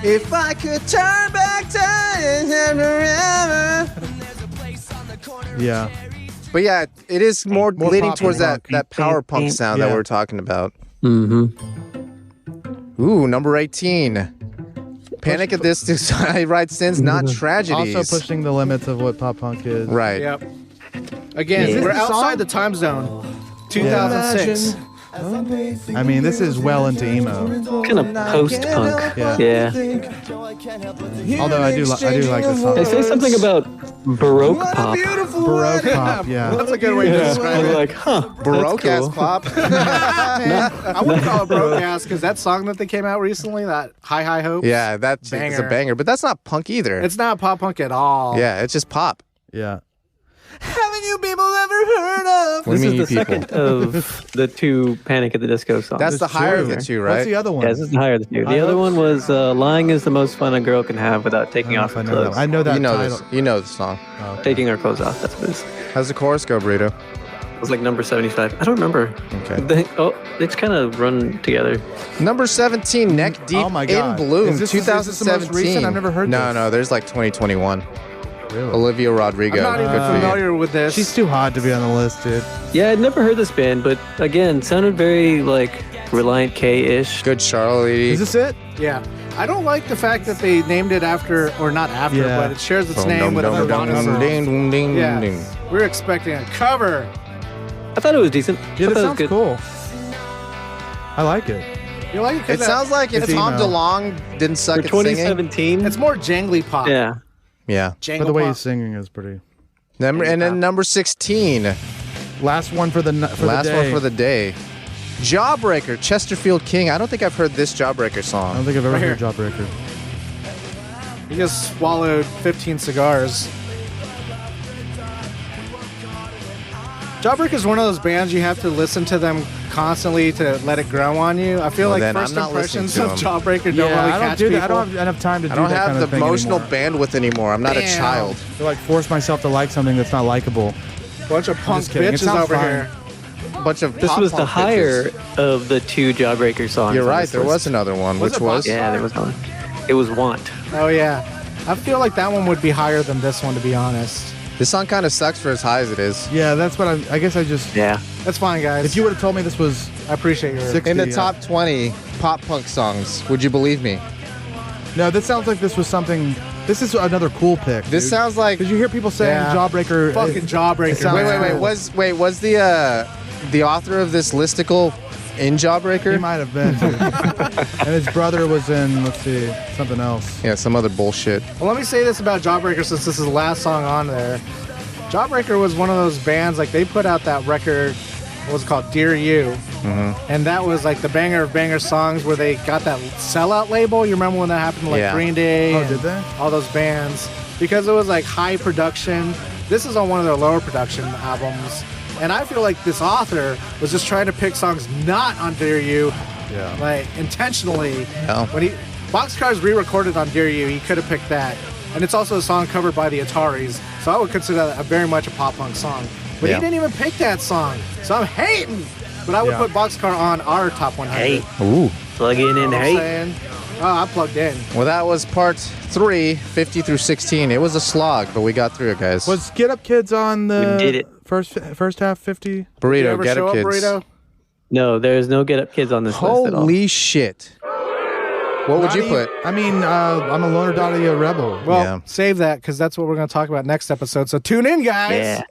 If I could turn back time forever. Yeah. But yeah, it is more leading pop towards punk. that power punk sound that Yeah. we're talking about. Mm-hmm. Ooh, number 18. Panic at this I write sins, not tragedies. Also pushing the limits of what pop punk is. Right. Yep. Again, Is this we're the outside song? the time zone. 2006. I mean, this is well into emo. Kind of post-punk. Yeah. Although I do like this song. They say something about Baroque pop. Baroque pop, yeah. That's a good way to I describe was it. like, huh. Baroque ass pop. I wouldn't call it Baroque ass because that song that they came out recently, that High Hopes. Yeah, that's it's a Banger. banger, but that's not punk either. It's not pop punk at all. Yeah, it's just pop. Yeah. Haven't you people ever heard of? What do This you mean, is the you people? second of the two Panic at the Disco songs. That's the higher of the two, right? What's the other one? Yeah, this is the higher of the two. The other one was Lying is the most fun a girl can have without taking off her I know clothes. that. I know that You know title. this. You know the song. Taking her clothes off, that's what it is. How's the chorus go, Burrito? It was like number 75. I don't remember. Okay. It's kind of run together. Number 17, Neck Deep Oh my in God. Bloom, Is this the most 2017. recent? I've never heard No, this. no, there's like 2021. Really? Olivia Rodrigo. I'm not even Good for you. familiar with this. She's too hot to be on the list, dude. Yeah, I'd never heard this band, but again, sounded very like Reliant K-ish. Good Charlie. Is this it? Yeah. I don't like the fact that they named it after, or not after, Yeah. but it shares its Dum, name dum, with dum, Nirvana dum, song. ding, ding, ding, Yeah. ding. We're expecting a cover. I thought it was decent. Yeah, I that thought it was sounds good. cool. I like it. You like it? 'Cause It sounds like if It's Tom emo. DeLonge didn't suck For at singing. 2017. it's more jangly pop. Yeah. Yeah. Jangle But the way pop. he's singing is pretty. And then number 16, Last one for the last day. one for the day. Jawbreaker, Chesterfield King. I don't think I've heard this Jawbreaker I song. don't think I've ever Right heard Jawbreaker. He just swallowed 15 cigars. Jawbreaker is one of those bands you have to listen to them constantly to let it grow on you. I feel Well, like then first I'm not listening impressions to of Jawbreaker don't Yeah, really I don't catch do people. that. I don't have enough time to do I don't that have kind the of thing emotional anymore. bandwidth anymore. I'm not a Damn. child. To like force myself to like something that's not likable. Bunch of punk just kidding. It bitches sounds over fine. here. A bunch of This pop was the punk higher bitches. of the two Jawbreaker songs. You're on right. this There list. was another one, Was which it was. Yeah, there was one. It was Want. Oh yeah, I feel like that one would be higher than this one, to be honest. This song kind of sucks for as high as it is. Yeah, that's what I guess I just. Yeah. That's fine, guys. If you would have told me this was I appreciate your. 60, In the top 20 pop punk songs, would you believe me? No, this sounds like this was something. This is another cool pick. This sounds like. Because you hear people saying Yeah. Jawbreaker. Fucking Jawbreaker. it sounds Wait. Was the author of this listicle in Jawbreaker? He might have been. Too. And his brother was in. Let's see, something else. Yeah, some other bullshit. Well, let me say this about Jawbreaker since this is the last song on there. Jawbreaker was one of those bands, like they put out that record, what was it called, Dear You. And that was like the banger of banger songs where they got that sellout label. You remember when that happened to like Yeah. Green Day? Oh, and did they? All those bands. Because it was like high production. This is on one of their lower production albums. And I feel like this author was just trying to pick songs not on Dear You, Yeah. like intentionally. Yeah. When Boxcars re-recorded on Dear You, he could have picked that. And it's also a song covered by the Ataris, so I would consider that a very much a pop punk song. But Yeah. he didn't even pick that song, so I'm hating. But I would Yeah. put Boxcar on our top 100. Hey. Ooh. Plug in You know and what I'm hate. saying? Oh, I plugged in. Well, that was part 3, 50 through 16. It was a slog, but we got through it, guys. Was Get Up Kids on the We did it. first half 50? You Burrito, ever get show it, up, kids. Burrito? No, there's no Get Up Kids on this list at all. Holy shit. What would you Dottie- put? I mean, I'm a loner Dottie, a rebel. Well, Yeah. save that because that's what we're going to talk about next episode. So tune in, guys. Yeah.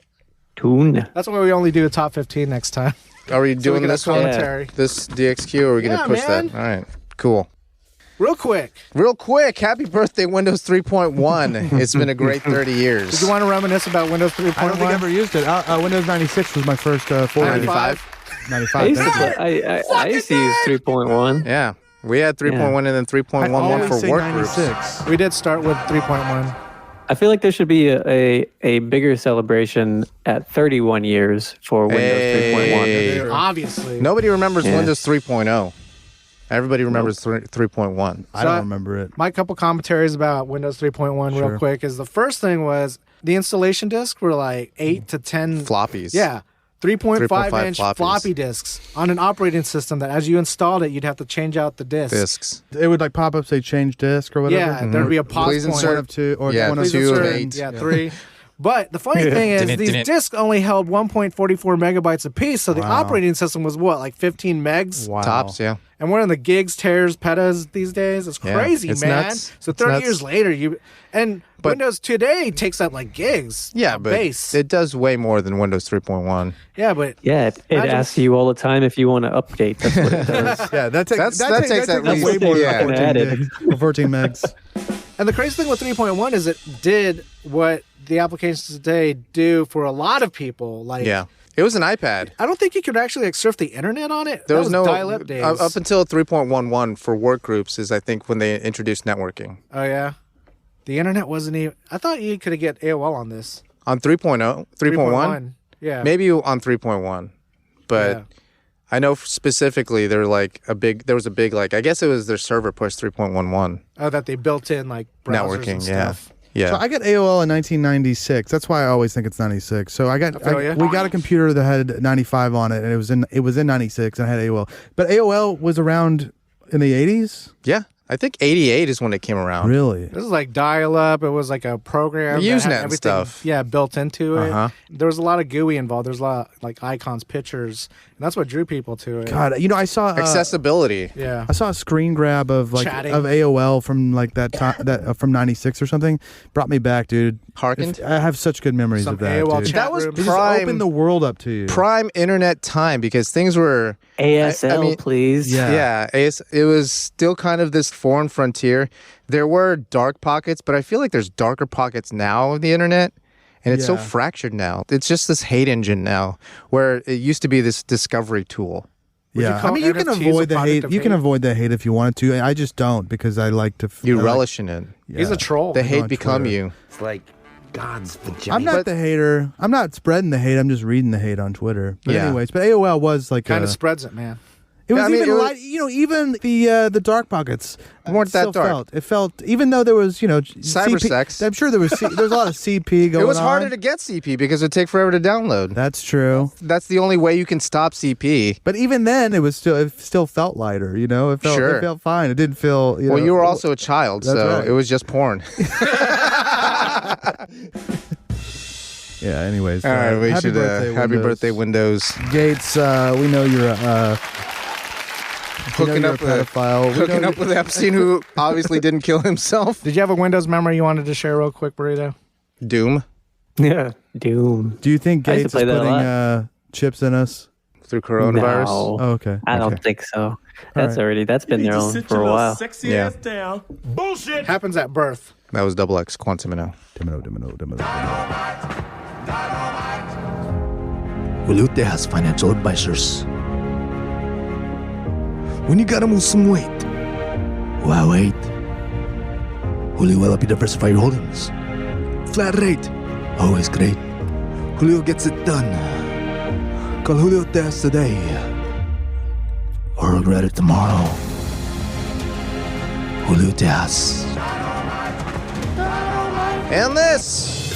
Tune. That's why we only do a top 15 next time. Are we So we doing can have this one? commentary. This DXQ, or are we going to Yeah, push man. that? All right, cool. Real quick, Real quick, happy birthday, Windows 3.1. It's been a great 30 years. did you want to reminisce about Windows 3.1? I don't think I ever used it. Windows 96 was my first 95? 95. I used, thank you. I used to use 3.1. Yeah. We had 3.1 and then I 3.11 always for say work 96. groups. We did start with 3.1. I feel like there should be a bigger celebration at 31 years for Windows Hey. 3.1. Obviously. Nobody remembers Yeah. Windows 3.0. Everybody remembers 3.1. I don't remember it. My couple commentaries about Windows 3.1 real Sure. quick is the first thing was the installation discs were like 8 to 10 Floppies. Yeah. 3.5 inch floppies. floppy disks on an operating system that as you installed it, you'd have to change out the discs. Discs. It would like pop up, say change disk or whatever. Yeah, there'd be a pause Please point. insert One of two or Yeah, one of Please two two. of insert- 8. Yeah, 3. But the funny thing is, these discs only held 1.44 megabytes apiece, so the operating system was what, like 15 megs? Wow. Tops, yeah. And we're in the gigs, tears, petas these days. It's crazy, it's man. nuts. So It's 30 nuts. years later, Windows today takes up like gigs. Yeah, but base. it does way more than Windows 3.1. Yeah, but Yeah, it asks you all the time if you want to update. That's what it does. Yeah, that takes at least- way more yeah. than 14 megs. and the crazy thing with 3.1 is it did what the applications today do for a lot of people. Like, Yeah. It was an iPad. I don't think you could actually like surf the internet on it. There That was no dial-up days. up until 3.11 for work groups is I think when they introduced networking. Oh yeah, the internet wasn't even. I thought you could get AOL on this. On 3.0, 3.1? Yeah, Maybe on 3.1. But Yeah. I know specifically there was a big like I guess it was their server push 3.11 Oh, that they built in like browsers networking, and yeah. stuff. Yeah. So I got AOL in 1996. That's why I always think it's 96. So we got a computer that had 95 on it, and it was in 96 and I had AOL. But AOL was around in the 80s. Yeah. I think 88 is when it came around. Really? This is like dial-up. It was like a program. that had Usenet and everything, stuff. Yeah, built into it. Uh-huh. There was a lot of GUI involved. There's a lot of, like icons, pictures, and that's what drew people to it. God, I saw Accessibility. Yeah. I saw a screen grab of Chatting. of AOL from like that time from 96 or something. Brought me back, dude. Harkened? I have such good memories Some of that. AOL dude. chat That was rooms. It just prime opened the world up to you. prime internet time because things were ASL, I mean, please. Yeah. it was still kind of this foreign frontier. There were dark pockets, but I feel like there's darker pockets now of the internet, and it's so Yeah. fractured now. It's just this hate engine now, where it used to be this discovery tool. Yeah, call I mean, you can NFTs a avoid the product hate. of You can hate? avoid the hate if you wanted to. I just don't because I like to. You I like- relish in it. He's a troll. The hate on become Twitter. you. It's like God's vagina. I'm not the hater. I'm not spreading the hate. I'm just reading the hate on Twitter. But Yeah. anyways, but AOL was like Kind of spreads it, man. It was Yeah, I mean, even it was- light, even the dark pockets Weren't that still dark. It felt even though there was Cyber CP, sex. I'm sure there was a lot of CP going on. It was harder to get CP because it would take forever to download. That's true. That's the only way you can stop CP. But even then, it still felt lighter. It felt Sure. it felt fine. It didn't feel. Well, you were also a child, That's so right. it was just porn. Yeah. Anyways, All right, we happy should birthday, happy Windows. birthday, Windows. Gates. We know you're a Hooking up, a pedophile. We hooking know up with Epstein, who obviously didn't kill himself. Did you have a Windows memory you wanted to share real quick, Burrito? Doom Yeah. Doom. Do you think I used to Gates is play that a putting chips in us? through coronavirus. No. Oh, okay. I don't Okay. think so. That's been there for a while. Yeah, Happens at birth. that was double X Quantimino. Dimino. Ulute has financial advisors. When you gotta move some weight, why wait? Julio will help you diversify your holdings. Flat rate, always great. Julio gets it done. Call Julio Tejas today, or regret it tomorrow. Julio Tejas. And this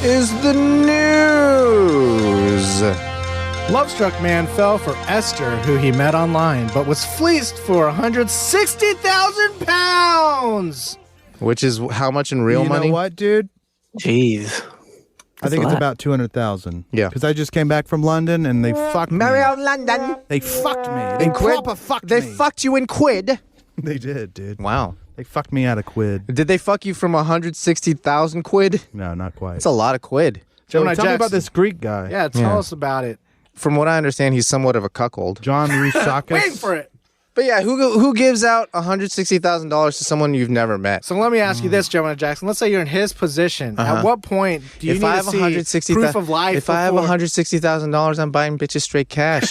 is the news. Lovestruck man fell for Esther, who he met online, but was fleeced for 160,000 pounds. Which is how much in real You money? know what, dude? Jeez. I think a it's lot. about 200,000. Yeah. Because I just came back from London and they fucked me. London. They fucked me. They proper fucked They me. fucked you in quid. They did, dude. Wow. They fucked me out of quid. Did they fuck you from 160,000 quid? No, not quite. That's a lot of quid. Gemini Tell me about Jackson. this Greek guy. Yeah, tell us about it. From what I understand, he's somewhat of a cuckold. John Rusakis. Waiting for it. But yeah, who gives out $160,000 to someone you've never met? So let me ask you this, Gemini Jackson. Let's say you're in his position. At what point do you If need I to have see 160, proof of life? if I have before- $160,000, I'm buying bitches straight cash.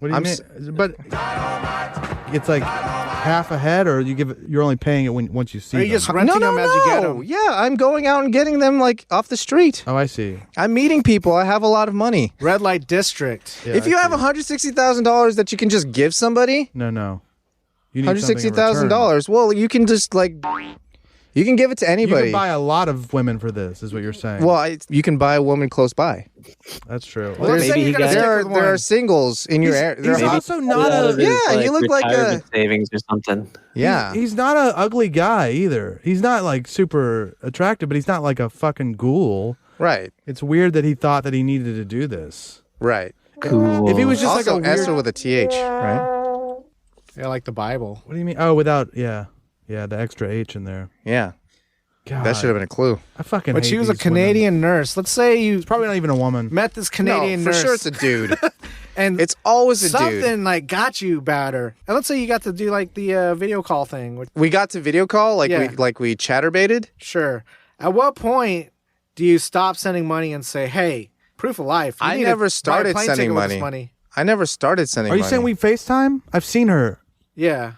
What do you I'm mean? But it's like half a head, or you're only paying it once you see Are you them? just renting them as you get them? Yeah, I'm going out and getting them like off the street. Oh, I see. I'm meeting people. I have a lot of money. Red light district. Yeah, if you I have see. $160,000 that you can just give somebody, No. You need something in return. $160,000. Well, you can just like, You can give it to You anybody. can buy a lot of women for this, is what you're saying. Well, you can buy a woman close by. That's true. Well, let's say you gotta stick with There are one. singles in your area. He's also not a. Yeah, you look like a- retirement savings or something. Yeah. He's not an ugly guy either. He's not like super attractive, but he's not like a fucking ghoul. Right. It's weird that he thought that he needed to do this. Right. Cool. If he was just Also, like a weird, Esther with a TH, right? Yeah, like the Bible. what do you mean? Oh, without the extra H in there. Yeah. God, That should have been a clue. I fucking. But hate she was a these women. Canadian nurse. Let's say you It's probably not even a woman. met this Canadian No, for nurse. sure it's a dude. and It's always a something dude. like got you about her. And let's say you got to do like the video call thing. Which, We got to video call Yeah. we chatterbaited. sure. At what point do you stop sending money and say, "Hey, proof of life"? You I need to never buy a started plane sending ticket with this money. I never started sending Are you money. saying we FaceTime? I've seen her. Yeah.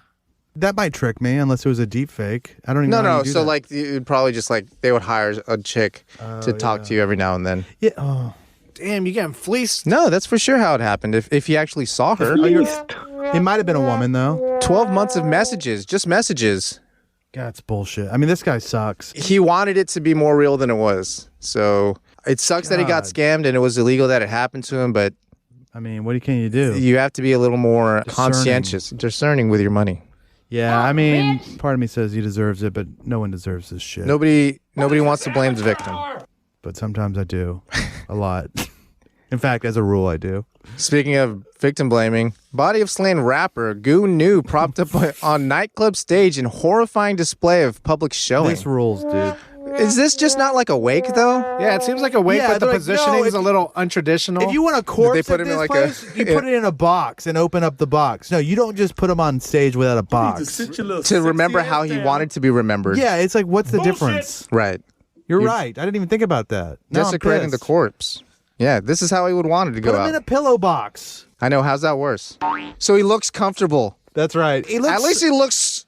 That might trick me unless it was a deep fake. I don't even know. how No. you do So that. like you'd probably just like they would hire a chick to talk to you every now and then. Yeah. Oh. Damn, you getting fleeced. No, that's for sure how it happened. If you actually saw her, It might have been a woman though. 12 months of messages, just messages. God, it's bullshit. I mean, this guy sucks. He wanted it to be more real than it was. So it sucks that he got God. scammed and it was illegal that it happened to him, but I mean, what can you do? you have to be a little more Discerning. conscientious, discerning with your money. Yeah, I mean, part of me says he deserves it, but no one deserves this shit. Nobody wants to blame the victim. But sometimes I do. A lot. In fact, as a rule, I do. Speaking of victim blaming, body of slain rapper Goon New propped up on nightclub stage in horrifying display of public showing. This rules, dude. Is this just not like a wake though? Yeah, it seems like a wake, Yeah, but the they're like, positioning no, is a little untraditional. If you want a corpse Did they put at him in this like place, a- you put it in a box and open up the box. No, you don't just put him on stage without a box. To remember how he wanted to be remembered. Yeah, it's like, what's the difference? Right. You're right. I didn't even think about that. Now I'm Desecrating the pissed. corpse. Yeah, this is how he would want it to Put go him in out. a pillow box. I know. How's that worse? So he looks comfortable. That's right. He looks, At least he looks,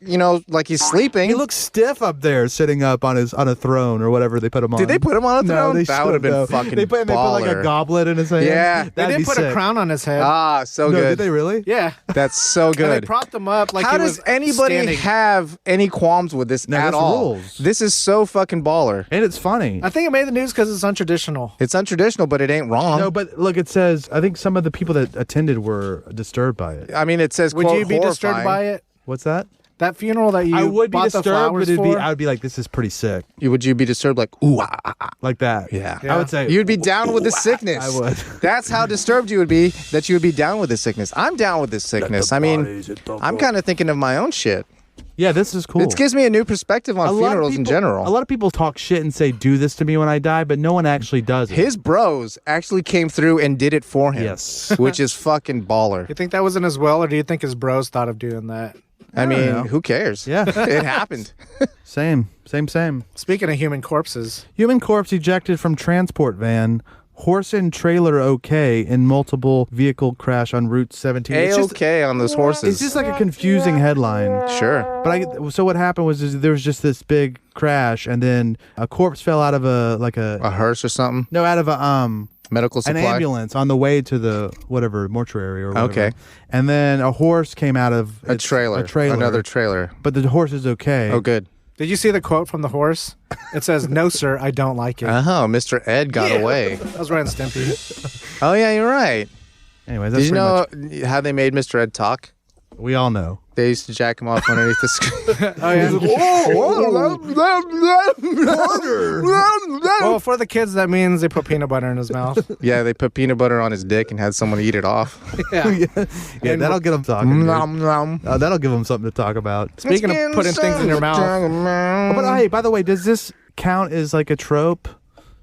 like he's sleeping. he looks stiff up there, sitting up on a throne or whatever they put him on. Did they put him on a No, throne? they That would have been shouldn't, fucking They put like a baller. goblet in his hand. Yeah. they That'd did be put sick. a crown on his head. Ah, so No, good. did they really? Yeah. That's so And they good. propped him up like How he does was anybody standing. have any qualms with this No, at this all? rules. This is so fucking baller. And it's funny. I think it made the news because it's untraditional. It's untraditional, but it ain't wrong. No, but look, it says, I think some of the people that attended were disturbed by it. I mean, it says, Would quote, you be disturbed horrifying. by it? What's that? That funeral that you I would be bought the disturbed, flowers but for? I would be like, this is pretty sick. Would you be disturbed like, ooh, ah, ah, ah. Like that. Yeah. I would say. You'd be down with the sickness. I would. That's how disturbed you would be, that you would be down with this sickness. I'm down with this sickness. I mean, I'm kind of thinking of my own shit. Yeah, this is cool. It gives me a new perspective on A lot of funerals in people- general. A lot of people talk shit and say, do this to me when I die, but no one actually does it. His bros actually came through and did it for him. Yes. Which is fucking baller. You think that was in his will, or do you think his bros thought of doing that? I mean, know. who cares? Yeah. It happened. Same. Speaking of human corpses, Human corpse ejected from transport van. Horse and trailer okay in multiple vehicle crash on Route 17. A-okay on those horses. It's just like a confusing headline. Sure. But so what happened was there was just this big crash, and then a corpse fell out of A hearse or something? out of a Medical an supply? ambulance on the way to the whatever mortuary or whatever. Okay. And then a horse came out of A trailer. Another trailer. But the horse is okay. Oh, good. did you see the quote from the horse? It says, "No, sir, I don't like it." Oh, Mr. Ed got away. That was Ren and Stimpy. Oh, yeah, you're right. Anyways, that's Did you pretty know how they made Mr. Ed talk? much, we all know. They used to jack him off underneath the screen. Oh yeah. Well, for the kids, that means they put peanut butter in his mouth. Yeah, they put peanut butter on his dick and had someone eat it off. Yeah. Yeah, that'll get them talking. dude. Nom, nom. That'll give them something to talk about. Speaking of putting things in your mouth, Oh, but hey, by the way, does this count as like a trope?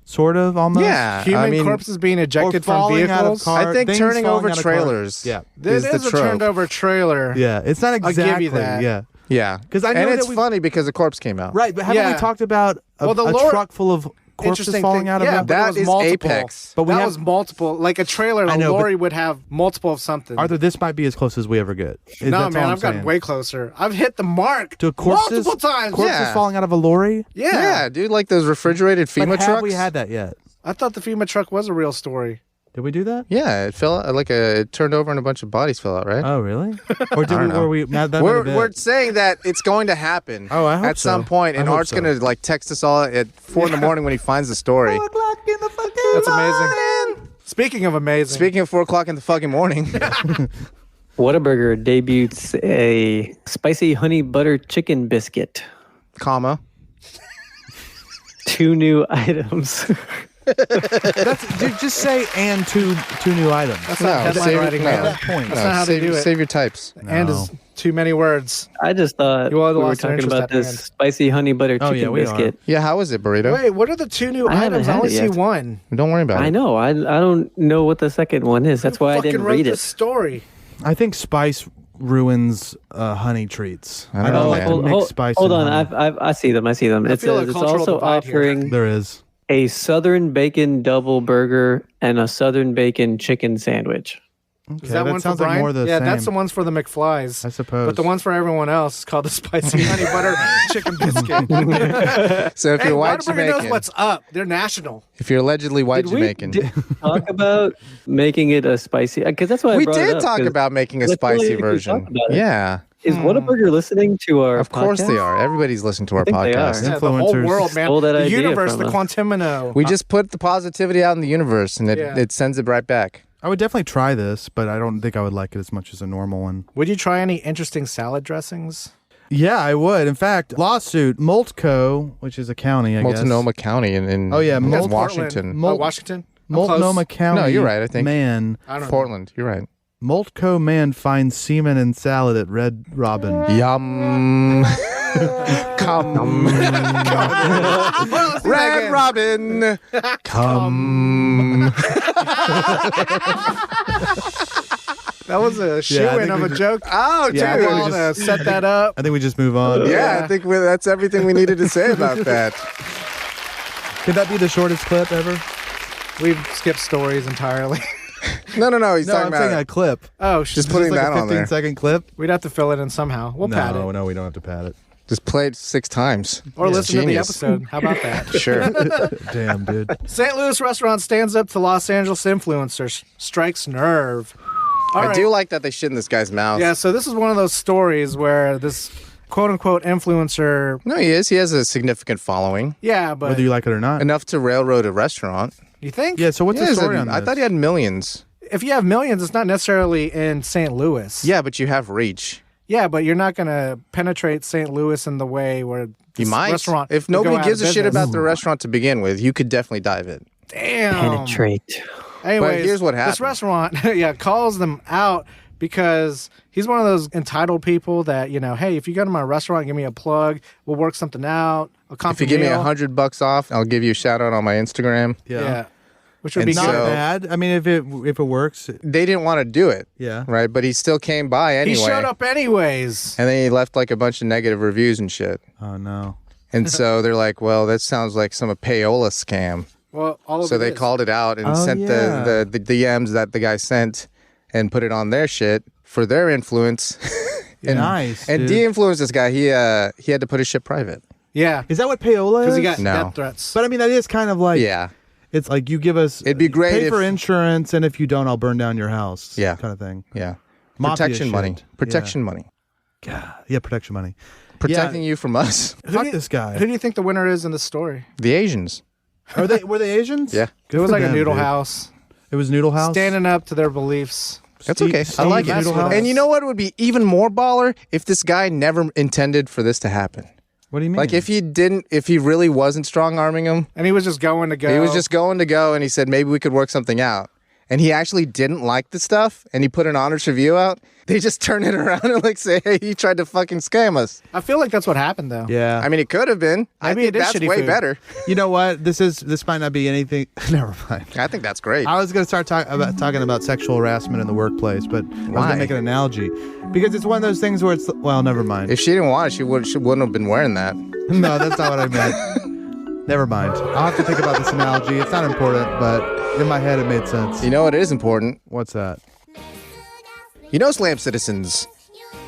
Sort of, almost? Yeah, human I mean, corpses being ejected Or from falling out of vehicles. car- I think things turning falling over out of cars. trailers Yeah. This is the is a trope. turned over trailer. Yeah, it's not give exactly. you that. Yeah. Yeah. 'Cause I know and that it's we- funny because the corpse came out. Right, but haven't we Yeah. talked about a, Well, the a lore- truck full of corpses Interesting falling thing. out of Yeah, them? but it That was is multiple. Apex. But we that have- was multiple. Like a trailer, I a know, but- lorry would have multiple of something. Arthur, this might be as close as we ever get. no, That's man, all I'm I've gotten saying. way closer. I've hit the mark To corpses, multiple times. corpses Yeah. falling out of a lorry. Yeah. Yeah, dude, like those refrigerated FEMA But have trucks. we had that yet? I thought the FEMA truck was a real story. Did we do that? Yeah, it fell out, it turned over and a bunch of bodies fell out, right? Oh, really? Or did we? Were we? We're saying that it's going to happen. Oh, I hope at some point, and Art's gonna text us all at 4 a.m. when he finds the story. 4 o'clock in the fucking That's amazing. Speaking of amazing. Speaking of 4 o'clock in the fucking morning. Whataburger debuts a spicy honey butter chicken biscuit. Comma. 2 new items. Just say and two new items. That's not headline writing. No, At that point. That's not how they do it. Save your types. And is too many words. I just thought we were talking about this spicy honey butter chicken biscuit. Yeah, how is it, Burrito? Wait, what are the 2 new items? I only see one. Don't worry about it. I know. I don't know what the second one is. That's why I didn't read this story. I think spice ruins honey treats. I don't know, like to mix spice. Hold and on, honey. I see them. I see them. It says it's also offering There is a Southern bacon double burger and a Southern bacon chicken sandwich. Okay, Is that one sounds for Brian? like more the yeah, same. that's the ones for the McFlies. I suppose. But the ones for everyone else is called the spicy honey butter chicken biscuit. So if you're white Whataburger Jamaican, knows what's up. They're national. if you're allegedly white Jamaican, Did we talk about making it a spicy? Because that's why I we brought it did up, talk 'cause about making a let's really spicy talk version. about it. Yeah. Is Whataburger listening to our Of course podcast? they are. Everybody's listening to our think they podcast. are. Yeah, the whole Influencers world, man. stole that The idea universe, from the us. Quantimino. We just put the positivity out in the universe, and Yeah. it sends it right back. I would definitely try this, but I don't think I would like it as much as a normal one. Would you try any interesting salad dressings? Yeah, I would. In fact, lawsuit Multco, which is a county, I guess. Multnomah County in Oh, yeah, I think that's Mult- Washington. Mult- Washington? I'm Multnomah close. County. No, you're right, I think. Man, I don't know. Portland. You're right. Multco man finds semen in salad at Red Robin. Yum. Come. Red Robin. Come. That was a I shoe-in think of we a just- joke. Oh, dude. Yeah, I think we Well, just- to set that up. I think we just move on. Yeah, I think that's everything we needed to say about that. Could that be the shortest clip ever? We've skipped stories entirely. No. He's No, talking I'm saying about a clip. Oh, just putting like that a on there. 15-second clip. we'd have to fill it in somehow. We'll pad it. No, we don't have to pad it. Just play it 6 times. Or listen to the Genius. episode. How about that? Sure. Damn, dude. St. Louis restaurant stands up to Los Angeles influencer, strikes nerve. All I right. do like that they shit in this guy's mouth. Yeah, so this is one of those stories where this quote-unquote influencer, No, he is. He has a significant following. yeah, but Whether you like it or not. Enough to railroad a restaurant. you think? Yeah, so what's Yeah, the he's story a- on this? I thought he had millions. If you have millions, it's not necessarily in St. Louis. Yeah, but you have reach. Yeah, but you're not going to penetrate St. Louis in the way where You this might. restaurant If would go nobody out gives of a shit business. about the restaurant to begin with, you could definitely dive in. Damn. Penetrate. Anyways, here's what This happened. restaurant, calls them out because he's one of those entitled people that, hey, if you go to my restaurant, give me a plug, we'll work something out. I'll If you give me $100 off, I'll give you a shout out on my Instagram. Yeah. Which would And be Not good. so- bad. I mean, if it works, They didn't want to do it. yeah. Right? But he still came by anyway. He showed up anyways. And then he left like a bunch of negative reviews and shit. Oh no. And so they're like, well, that sounds like some payola scam. Well, all of So it they is. called it out and Oh, sent yeah. the DMs that the guy sent and put it on their shit for their influence. and, Nice, And dude. de-influenced this guy. He had to put his shit private. Yeah, Is that what payola is? because he got No. death threats. But I mean, that is kind of like Yeah. It's like you give us. It'd be great Pay for if- insurance, and if you don't, I'll burn down your house. Yeah. kind of thing. Yeah. Mafia Protection shit. money. Protection money. Yeah, protection money. Protecting you from us. Fuck this guy. Who do you think the winner is in this story? The Asians. Were they Asians? Yeah. Good It was for like a them, noodle dude. house, It was Noodle House. standing up to their beliefs. That's okay. I like it. Noodle House. And you know what would be even more baller? If this guy never intended for this to happen. What do you mean? Like if he really wasn't strong arming him, And he was just going to go. he was just going to go and he said maybe we could work something out. And he actually didn't like the stuff and he put an honest review out. They just turn it around and like say, hey, he tried to fucking scam us. I feel like that's what happened, though. Yeah. I mean, it could have been. I Maybe think it is that's shitty way food. better. You know what? This might not be anything. Never mind. I think that's great. I was going to start talking about sexual harassment in the workplace, but I was going Why? to make an analogy because it's one of those things where it's well, never mind. If she didn't want it, she wouldn't have been wearing that. No, that's not what I meant. Never mind. I'll have to think about this analogy. It's not important, but in my head it made sense. You know what is important? What's that? You know, Slam citizens,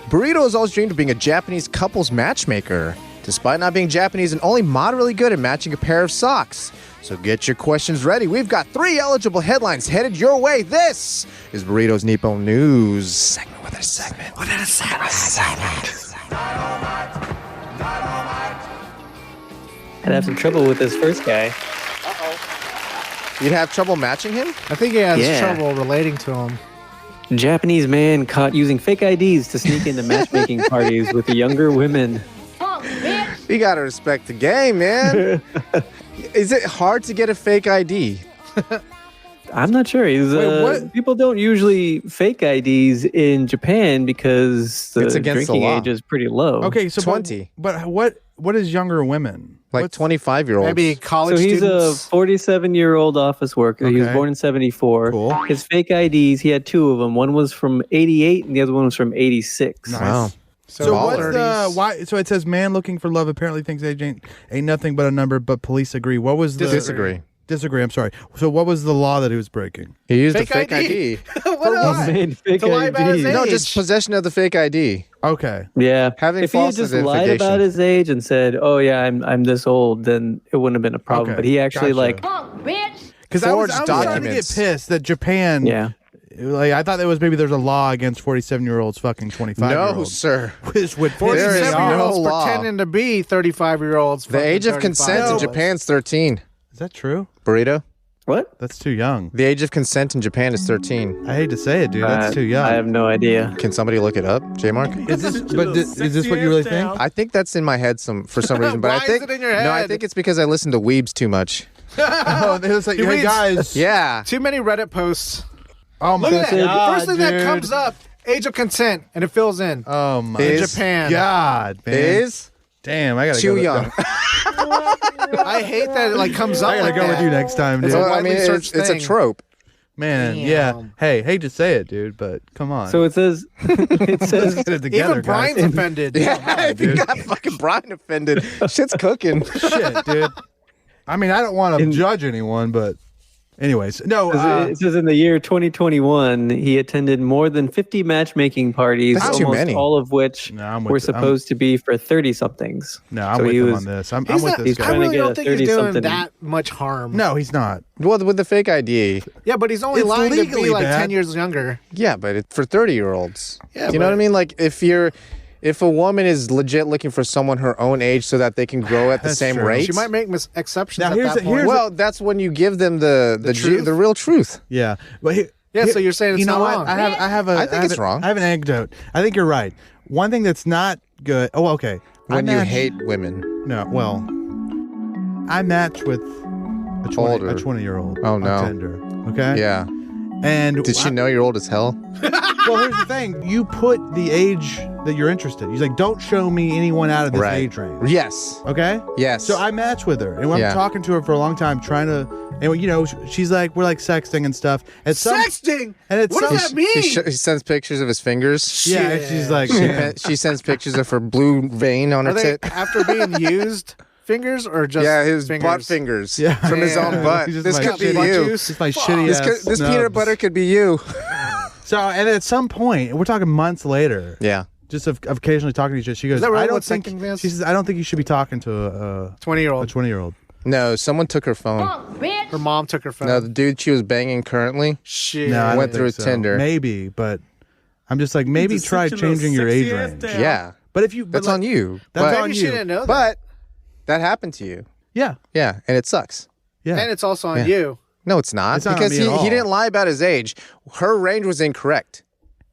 Burrito has always dreamed of being a Japanese couples matchmaker. despite not being Japanese and only moderately good at matching a pair of socks. So get your questions ready. We've got 3 eligible headlines headed your way. This is Burrito's Nippon News. Segment within a segment. I'd have some trouble with this first guy. You'd have trouble matching him? I think he has Yeah. trouble relating to him. Japanese man caught using fake IDs to sneak into matchmaking parties with younger women. You gotta respect the game, man. Is it hard to get a fake ID? I'm not sure. Wait, what? People don't usually fake IDs in Japan because the It's against the drinking law. age is pretty low. Okay, so 20. But what is younger women? Like What's- 25-year-olds. Maybe college So he's students. a 47-year-old office worker. He was Okay. born in 74. Cool. His fake IDs, he had 2 of them. One was from 88 and the other one was from 86. Nice. Wow. So Baller. what's the why? So it says man looking for love apparently thinks age ain't nothing but a number, but police agree. What was the Disagree. Disagree. I'm sorry. So what was the law that he was breaking? He used Fake a fake ID. ID. What else? Man, fake To lie about his IDs. No, age. just possession of the fake ID. Okay. Yeah. Having if he had false just lied identification. about his age and said, "Oh yeah, I'm this old," then it wouldn't have been a problem. Okay, But he actually gotcha. Because I was Forged starting to get documents. pissed that Japan. Yeah. Like I thought there was maybe there's a law against 47-year-olds fucking 25-year-olds. No, sir. Which would piss There is me off. no 47-year-olds law. pretending to be 35-year-olds. The age of consent in Japan is 13. Is that true? Burrito? What? That's too young. The age of consent in Japan is 13. I hate to say it, dude. That's too young. I have no idea. Can somebody look it up, J-Mark? Is this what you really think? I think that's in my head for some reason, but Why I think is it in your no, I head? think it's because I listen to Weebs too much. Oh, it was like, He hey reads- guys. Yeah. Too many Reddit posts. Oh my Look at that. god, First thing that dude. comes up, age of consent, and it fills in. Oh my Is- Japan. god, man. Is Damn, I gotta too go. young. I hate that it comes up I gotta like go that. with you next time, dude. It's a Well, I mean, widely searched it's a thing. trope. Man, Damn. yeah. Hey, hate to say it, dude, but come on. So it says it says get it together, Even Brian's guys. offended. Yeah, if you got fucking Brian offended, shit's cooking. Shit, dude. I mean, I don't want to judge anyone, but anyways, no. it says in the year 2021 he attended more than 50 matchmaking parties, That's too almost many. all of which No, I'm were with- supposed to be for 30-somethings. no, I'm so with he him was- on this. I'm He's with not- this he's guy. I trying to really get don't a think he's doing 30-something. that much harm. No, he's not. Well, with the fake ID. Yeah, but he's only It's lying to legally be like bad. 10 years younger. Yeah, but for 30-year-olds. Yeah, Do you know but- what I mean? Like if a woman is legit looking for someone her own age so that they can grow at the That's same true. rate. She might make exceptions Now, at here's that the- point. here's well, that's when you give them the truth? real truth. Yeah, but So you're saying it's you know not what? wrong. I think it's wrong. I have an anecdote. I think you're right. One thing that's not good. Oh, okay. When I you match- hate women. No, well, I match with a 20, Older. a 20-year-old. Oh, no. On Tinder. Okay. Yeah. And Did she know you're old as hell? Well, here's the thing. You put the age that you're interested in. He's like, don't show me anyone out of this age range. Yes. Okay? Yes. So I match with her. And when Yeah. I'm talking to her for a long time, trying to, and you know, she's like, we're like sexting and stuff. At some, Sexting? And it's What does that mean? He sends pictures of his fingers. Yeah, and she's like, yeah. She sends pictures of her blue vein on her Are they tit. after being used fingers or just Yeah, his fingers? butt fingers. Yeah. From his own Yeah. butt. He's just This like, could be butt you. juice? It's my shitty ass This snubs. peanut butter could be you. So, and at some point, we're talking months later, Yeah. just of occasionally talking to each other, she goes, that really I don't what think, sexting is? she says, I don't think you should be talking to a 20-year-old. 20-year-old. No, someone took her phone. Her mom took her phone. No, the dude she was banging currently. Shit. No, I don't Went through think so. Tinder. Maybe, but I'm just like, maybe try changing your age range. Yeah. But if you, That's but on you. That's but, on Maybe you. she didn't know that. But that happened to you. Yeah, Yeah, and it sucks. yeah. And it's also on Yeah. you. No, it's not. It's not on because me at all. he didn't lie about his age. Her range was incorrect.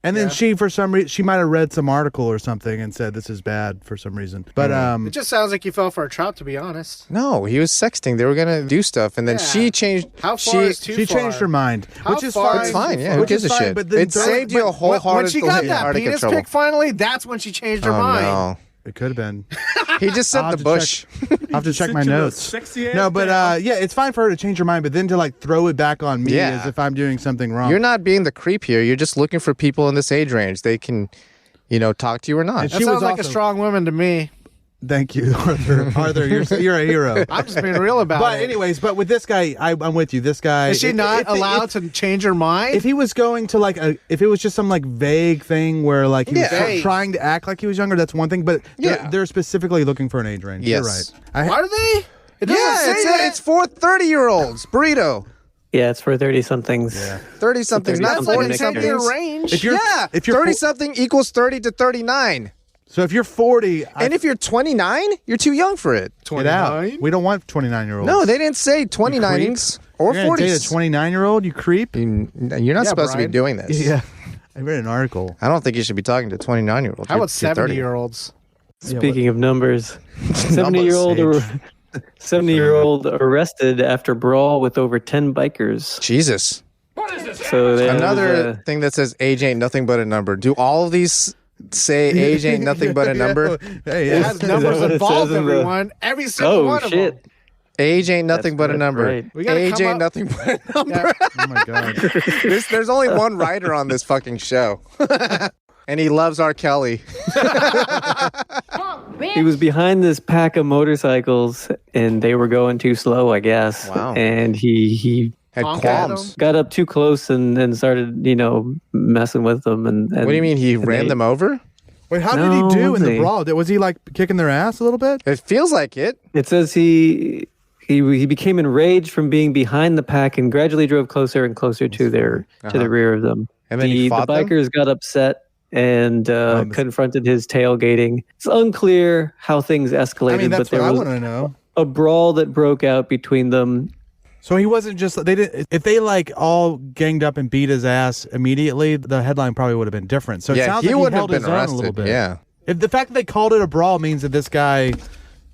And then she, for some reason, she might have read some article or something and said this is bad for some reason. But It just sounds like you fell for a trap, to be honest. No, he was sexting. They were gonna do stuff, and then Yeah. she changed. How far is too she far? changed her mind, How which is far fine. is It's fine. Yeah, who Which gives is a fine, shit? but then It saved you a whole When heart she got that Arctic penis trouble. pic finally, that's when she changed her Oh mind. no, It could have been. he just I'll sent have the to bush. I'll have to check my notes. No, but yeah, it's fine for her to change her mind, but then to like throw it back on me Yeah. as if I'm doing something wrong. You're not being the creep here. You're just looking for people in this age range. They can, talk to you or not. And That she sounds was like a also- strong woman to me. Thank you, Arthur. Arthur, you're a hero. I'm just being real about But it. anyways, but with this guy, I'm with you. This guy Is she not allowed to change her mind? If he was going to if it was just some like vague thing where like he was trying to act like he was younger, that's one thing. But they're specifically looking for an age range. Yes. You're right. Are they? It doesn't say that. It's for 30-year-olds. Burrito. Yeah, it's for 30-somethings. Yeah. 30-somethings, not That's like a 40-somethings. 10-year range. If you're 30-something equals 30 to 39. So if you're 40, And if you're 29, you're too young for it. get out. We don't want 29-year-olds. No, they didn't say 29s or You're gonna date a 40s. 29-year-old, you creep. You're not supposed to be Brian. doing this. Yeah. I read an article. I don't think you should be talking to 29-year-olds. How about You're 30. 70-year-olds? Speaking of numbers, 70-year-old arrested after brawl with over 10 bikers. Jesus. So there Another thing that says age ain't nothing but a number. Do all of these say age ain't nothing but a number? Hey, It has numbers what it involved, says in the- everyone. Every single one of them. Age ain't nothing but a That's number. right. We gotta Age come ain't up- nothing but a number. Oh my god. There's only one writer on this fucking show. And he loves R. Kelly. He was behind this pack of motorcycles, and they were going too slow, I guess. Wow. And he Had Honk at qualms. got up too close and started, messing with them. And What do you mean he ran them over? Wait, how did No, he do in the they- brawl? Was he like kicking their ass a little bit? It feels like it. It says he became enraged from being behind the pack and gradually drove closer and closer to the rear of them. And then he the fought them? bikers got upset and confronted his tailgating. It's unclear how things escalated, I mean, that's but what there I was want to know. a brawl that broke out between them. So he wasn't just they didn't. If they like all ganged up and beat his ass immediately, the headline probably would have been different. So it sounds like wouldn't he held have his been own arrested. a little bit. Yeah. If the fact that they called it a brawl means that this guy,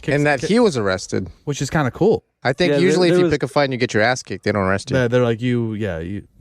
And that he was arrested. which is kind of cool. I think Yeah, usually there if you was- pick a fight and you get your ass kicked, they don't arrest you. They're like you're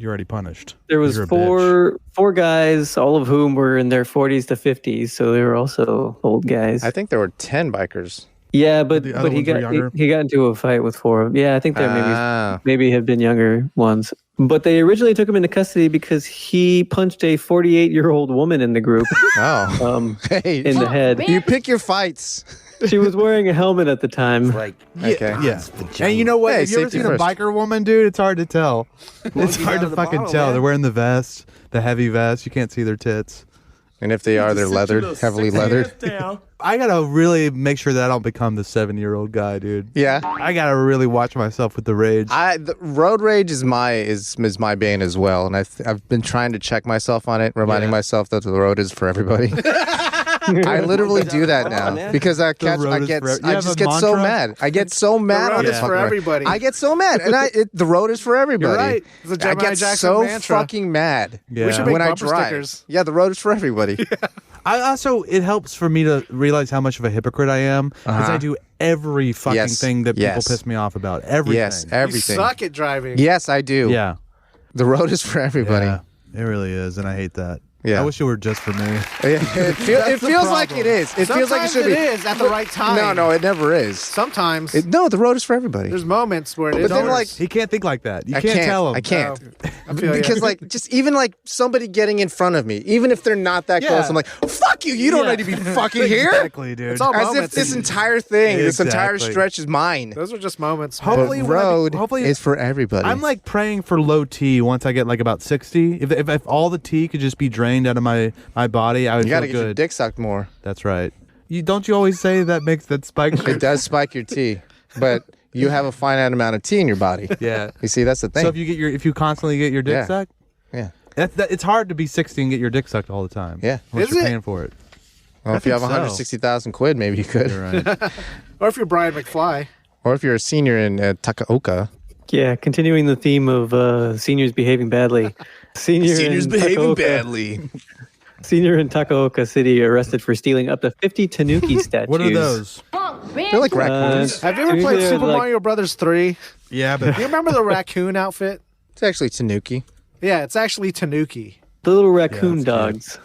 already punished. There was You're a bitch. four guys, all of whom were in their 40s to 50s, so they were also old guys. I think there were 10 bikers. Yeah, but The other he ones were got younger? he got into a fight with four of them. Yeah, I think there Ah. maybe had been younger ones. But they originally took him into custody because he punched a 48-year-old woman in the group Oh. Hey, in the head. you pick your fights. She was wearing a helmet at the time. Okay. Yeah. And you know what? Hey, Have you ever safety seen first. a biker woman, dude? It's hard to tell. It's hard to fucking tell. man. They're wearing the vest, the heavy vest. You can't see their tits. And if they are, they're leathered, heavily leathered. I gotta really make sure that I don't become the 7-year-old guy, dude. Yeah. I gotta really watch myself with the rage. The road rage is my bane as well, and I've been trying to check myself on it, reminding myself that the road is for everybody. I literally do that now because I road is for- you have just a get so mantra? mad. I get so mad road on is this for fucking road. everybody. I get so mad, and the road is for everybody. right. It's a I Gemini get Jackson so mantra. fucking mad. Yeah. We should make when I bumper drive. stickers. Yeah, the road is for everybody. I also, it helps for me to realize how much of a hypocrite I am because I do every fucking Yes. thing that people Yes. piss me off about. Everything. Yes, You everything. suck at driving. Yes, I do. Yeah. The road is for everybody. Yeah. It really is, and I hate that. Yeah. I wish it were just for me. It feels like it is. It feels like it Sometimes should be. is at the right time. No, it never is. Sometimes No, the road is for everybody. there's moments where it But is. then, yours. like, He can't think like that. You I can't tell him. I can't. I feel you. Because just even like somebody getting in front of me, even if they're not that Yeah. close, I'm like, fuck you. You don't Yeah. need to be fucking here. Exactly, dude. It's all As if moments. this entire thing, this entire Exactly. stretch is mine. Those are just moments. But Hopefully, when I be- road hopefully- is for everybody. I'm like praying for low T once I get like about 60. If all the T could just be drained out of my body, I would you feel got to get good. your dick sucked more. That's right. Don't you always say that spikes? It does spike your T, but you have a finite amount of T in your body. Yeah. You see, that's the thing. So if you constantly get your dick Yeah. sucked, yeah. it's hard to be 60 and get your dick sucked all the time. Yeah. Unless Is you're it? paying for it. Well, if you have think so. 160,000 quid, maybe you could. You're right. Or if you're Brian McFly. Or if you're a senior in Takaoka. Yeah, continuing the theme of seniors behaving badly. Senior in Takaoka- Senior in Takaoka City arrested for stealing up to 50 Tanuki statues. What are those? They're like raccoons. Have you ever Usually played they're Super like- Mario Brothers 3? Yeah, but Do you remember the raccoon outfit? It's actually Tanuki. Yeah, it's actually Tanuki. The little raccoon Yeah, dogs.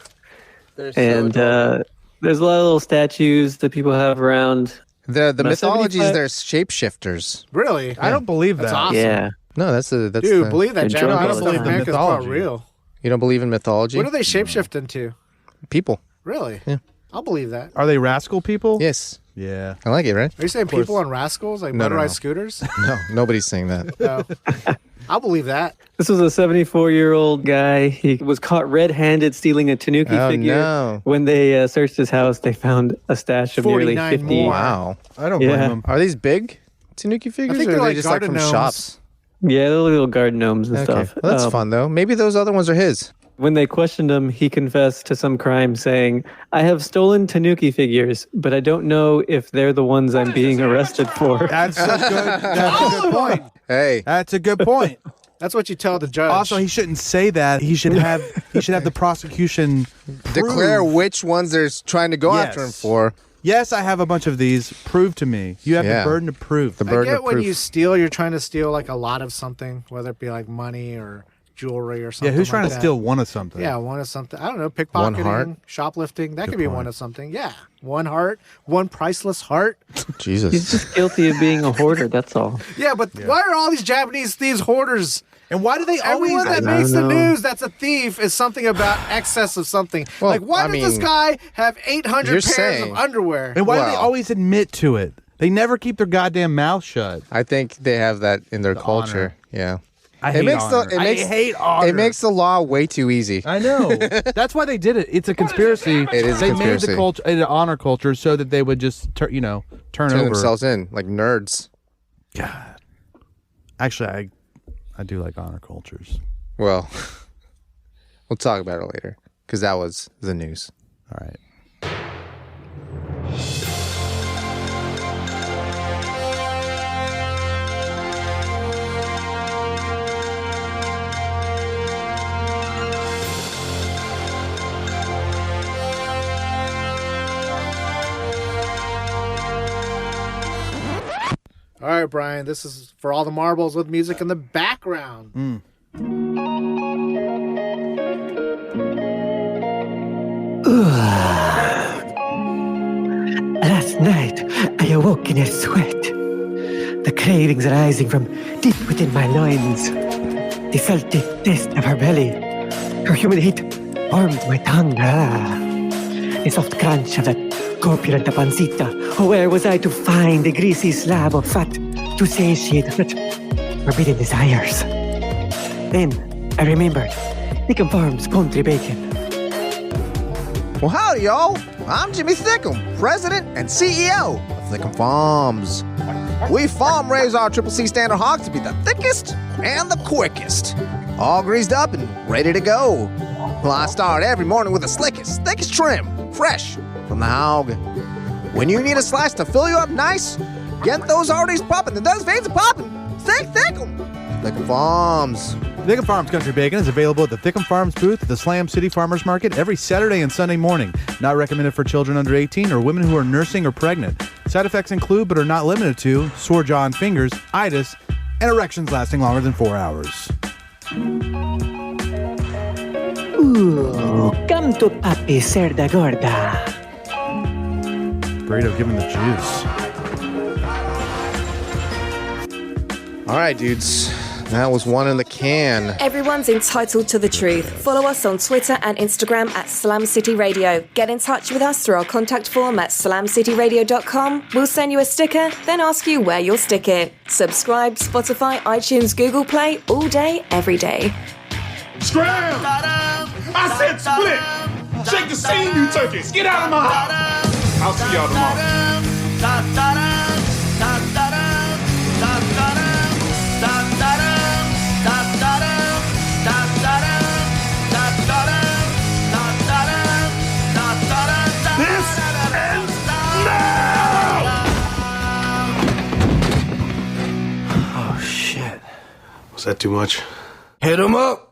And there's a lot of little statues that people have around. The About mythology is 75 they're shapeshifters. Really? I don't believe that. That's awesome. Yeah. No, that's Dude, the, believe that, They're Jen. drunk I all don't the believe time. America's part Mythology. real. You don't believe in mythology? What do they shapeshift into? People. Really? Yeah. I'll believe that. Are they rascal people? Yes. Yeah. I like it, right? Are you saying people on rascals, like motorized scooters? No, nobody's saying that. No. I'll believe that. This was a 74-year-old guy. He was caught red-handed stealing a Tanuki figure. No. When they searched his house, they found a stash of nearly 50. more. Wow. I don't blame him. Are these big Tanuki figures, think or they're are they like just like garden from gnomes. shops? Yeah, they're little garden gnomes and Okay, stuff. well, that's fun though. Maybe those other ones are his. When they questioned him, he confessed to some crime, saying, "I have stolen Tanuki figures, but I don't know if they're the ones I'm being arrested for." That's a good point. Hey, That's a good point. That's what you tell the judge. Also, he shouldn't say that. He should have the prosecution declare prove. which ones they're trying to go after him Yes. for. Yes, I have a bunch of these. Prove to me. You have Yeah. the burden of proof. The I burden get of when proof. you steal, you're trying to steal like a lot of something, whether it be like money or jewelry or Yeah, something. who's trying like to that. steal one of something? Yeah, one of something. I don't know, One heart? pickpocketing, shoplifting. That could be point. one of something. Yeah, one heart, one priceless heart. He's Jesus. just guilty of being a hoarder, that's all. Yeah, but why are all these Japanese thieves hoarders? And why do they always? Everyone that I makes the don't know. news that's a thief is something about excess of something. Well, like, why I does this mean, guy have 800 you're pairs saying- of underwear? And why do they Wow. always admit to it? They never keep their goddamn mouth shut. I think they have that in their culture. Yeah. I hate honor. I hate honor. It makes the law way too easy. I know. That's why they did it. It's a conspiracy. It is a They made conspiracy. the culture, an honor culture, so that they would just, turn Turn over. themselves in like nerds. God. Actually, I do like honor cultures. Well, we'll talk about it later because that was the news. All right. All right, Brian, this is for all the marbles with music in the background. Last night, I awoke in a sweat. The cravings rising from deep within my loins. The salty taste of her belly. Her humid heat warmed my tongue. The soft crunch of that corpulent pancita. Oh, where was I to find a greasy slab of fat to satiate such forbidden desires? Then I remembered Thickum Farms country bacon. Well, howdy, y'all. I'm Jimmy Thickum, President and CEO of Thickum Farms. We farm raise our Triple C standard hog to be the thickest and the quickest. All greased up and ready to go. Well, I start every morning with the slickest, thickest trim, fresh from the hog. When you need a slice to fill you up nice, get those arteries popping and those veins are popping. Think Thickum. Thickum Farms. Thickum Farms Country Bacon is available at the Thickum Farms booth at the Slam City Farmers Market every Saturday and Sunday morning. Not recommended for children under 18 or women who are nursing or pregnant. Side effects include, but are not limited to, sore jaw and fingers, itis, and erections lasting longer than 4 hours. Ooh, come to Papi Cerda Gorda. Burrito, give him the juice. All right, dudes. That was one in the can. Everyone's entitled to the truth. Follow us on Twitter and Instagram at Slam City Radio. Get in touch with us through our contact form at slamcityradio.com. We'll send you a sticker, then ask you where you'll stick it. Subscribe, Spotify, iTunes, Google Play, all day, every day. Scram! I said split! Shake the scene, you turkeys! Get out of my house! I'll see y'all tomorrow. This ends now! Oh, shit. Was that too much? Hit him up!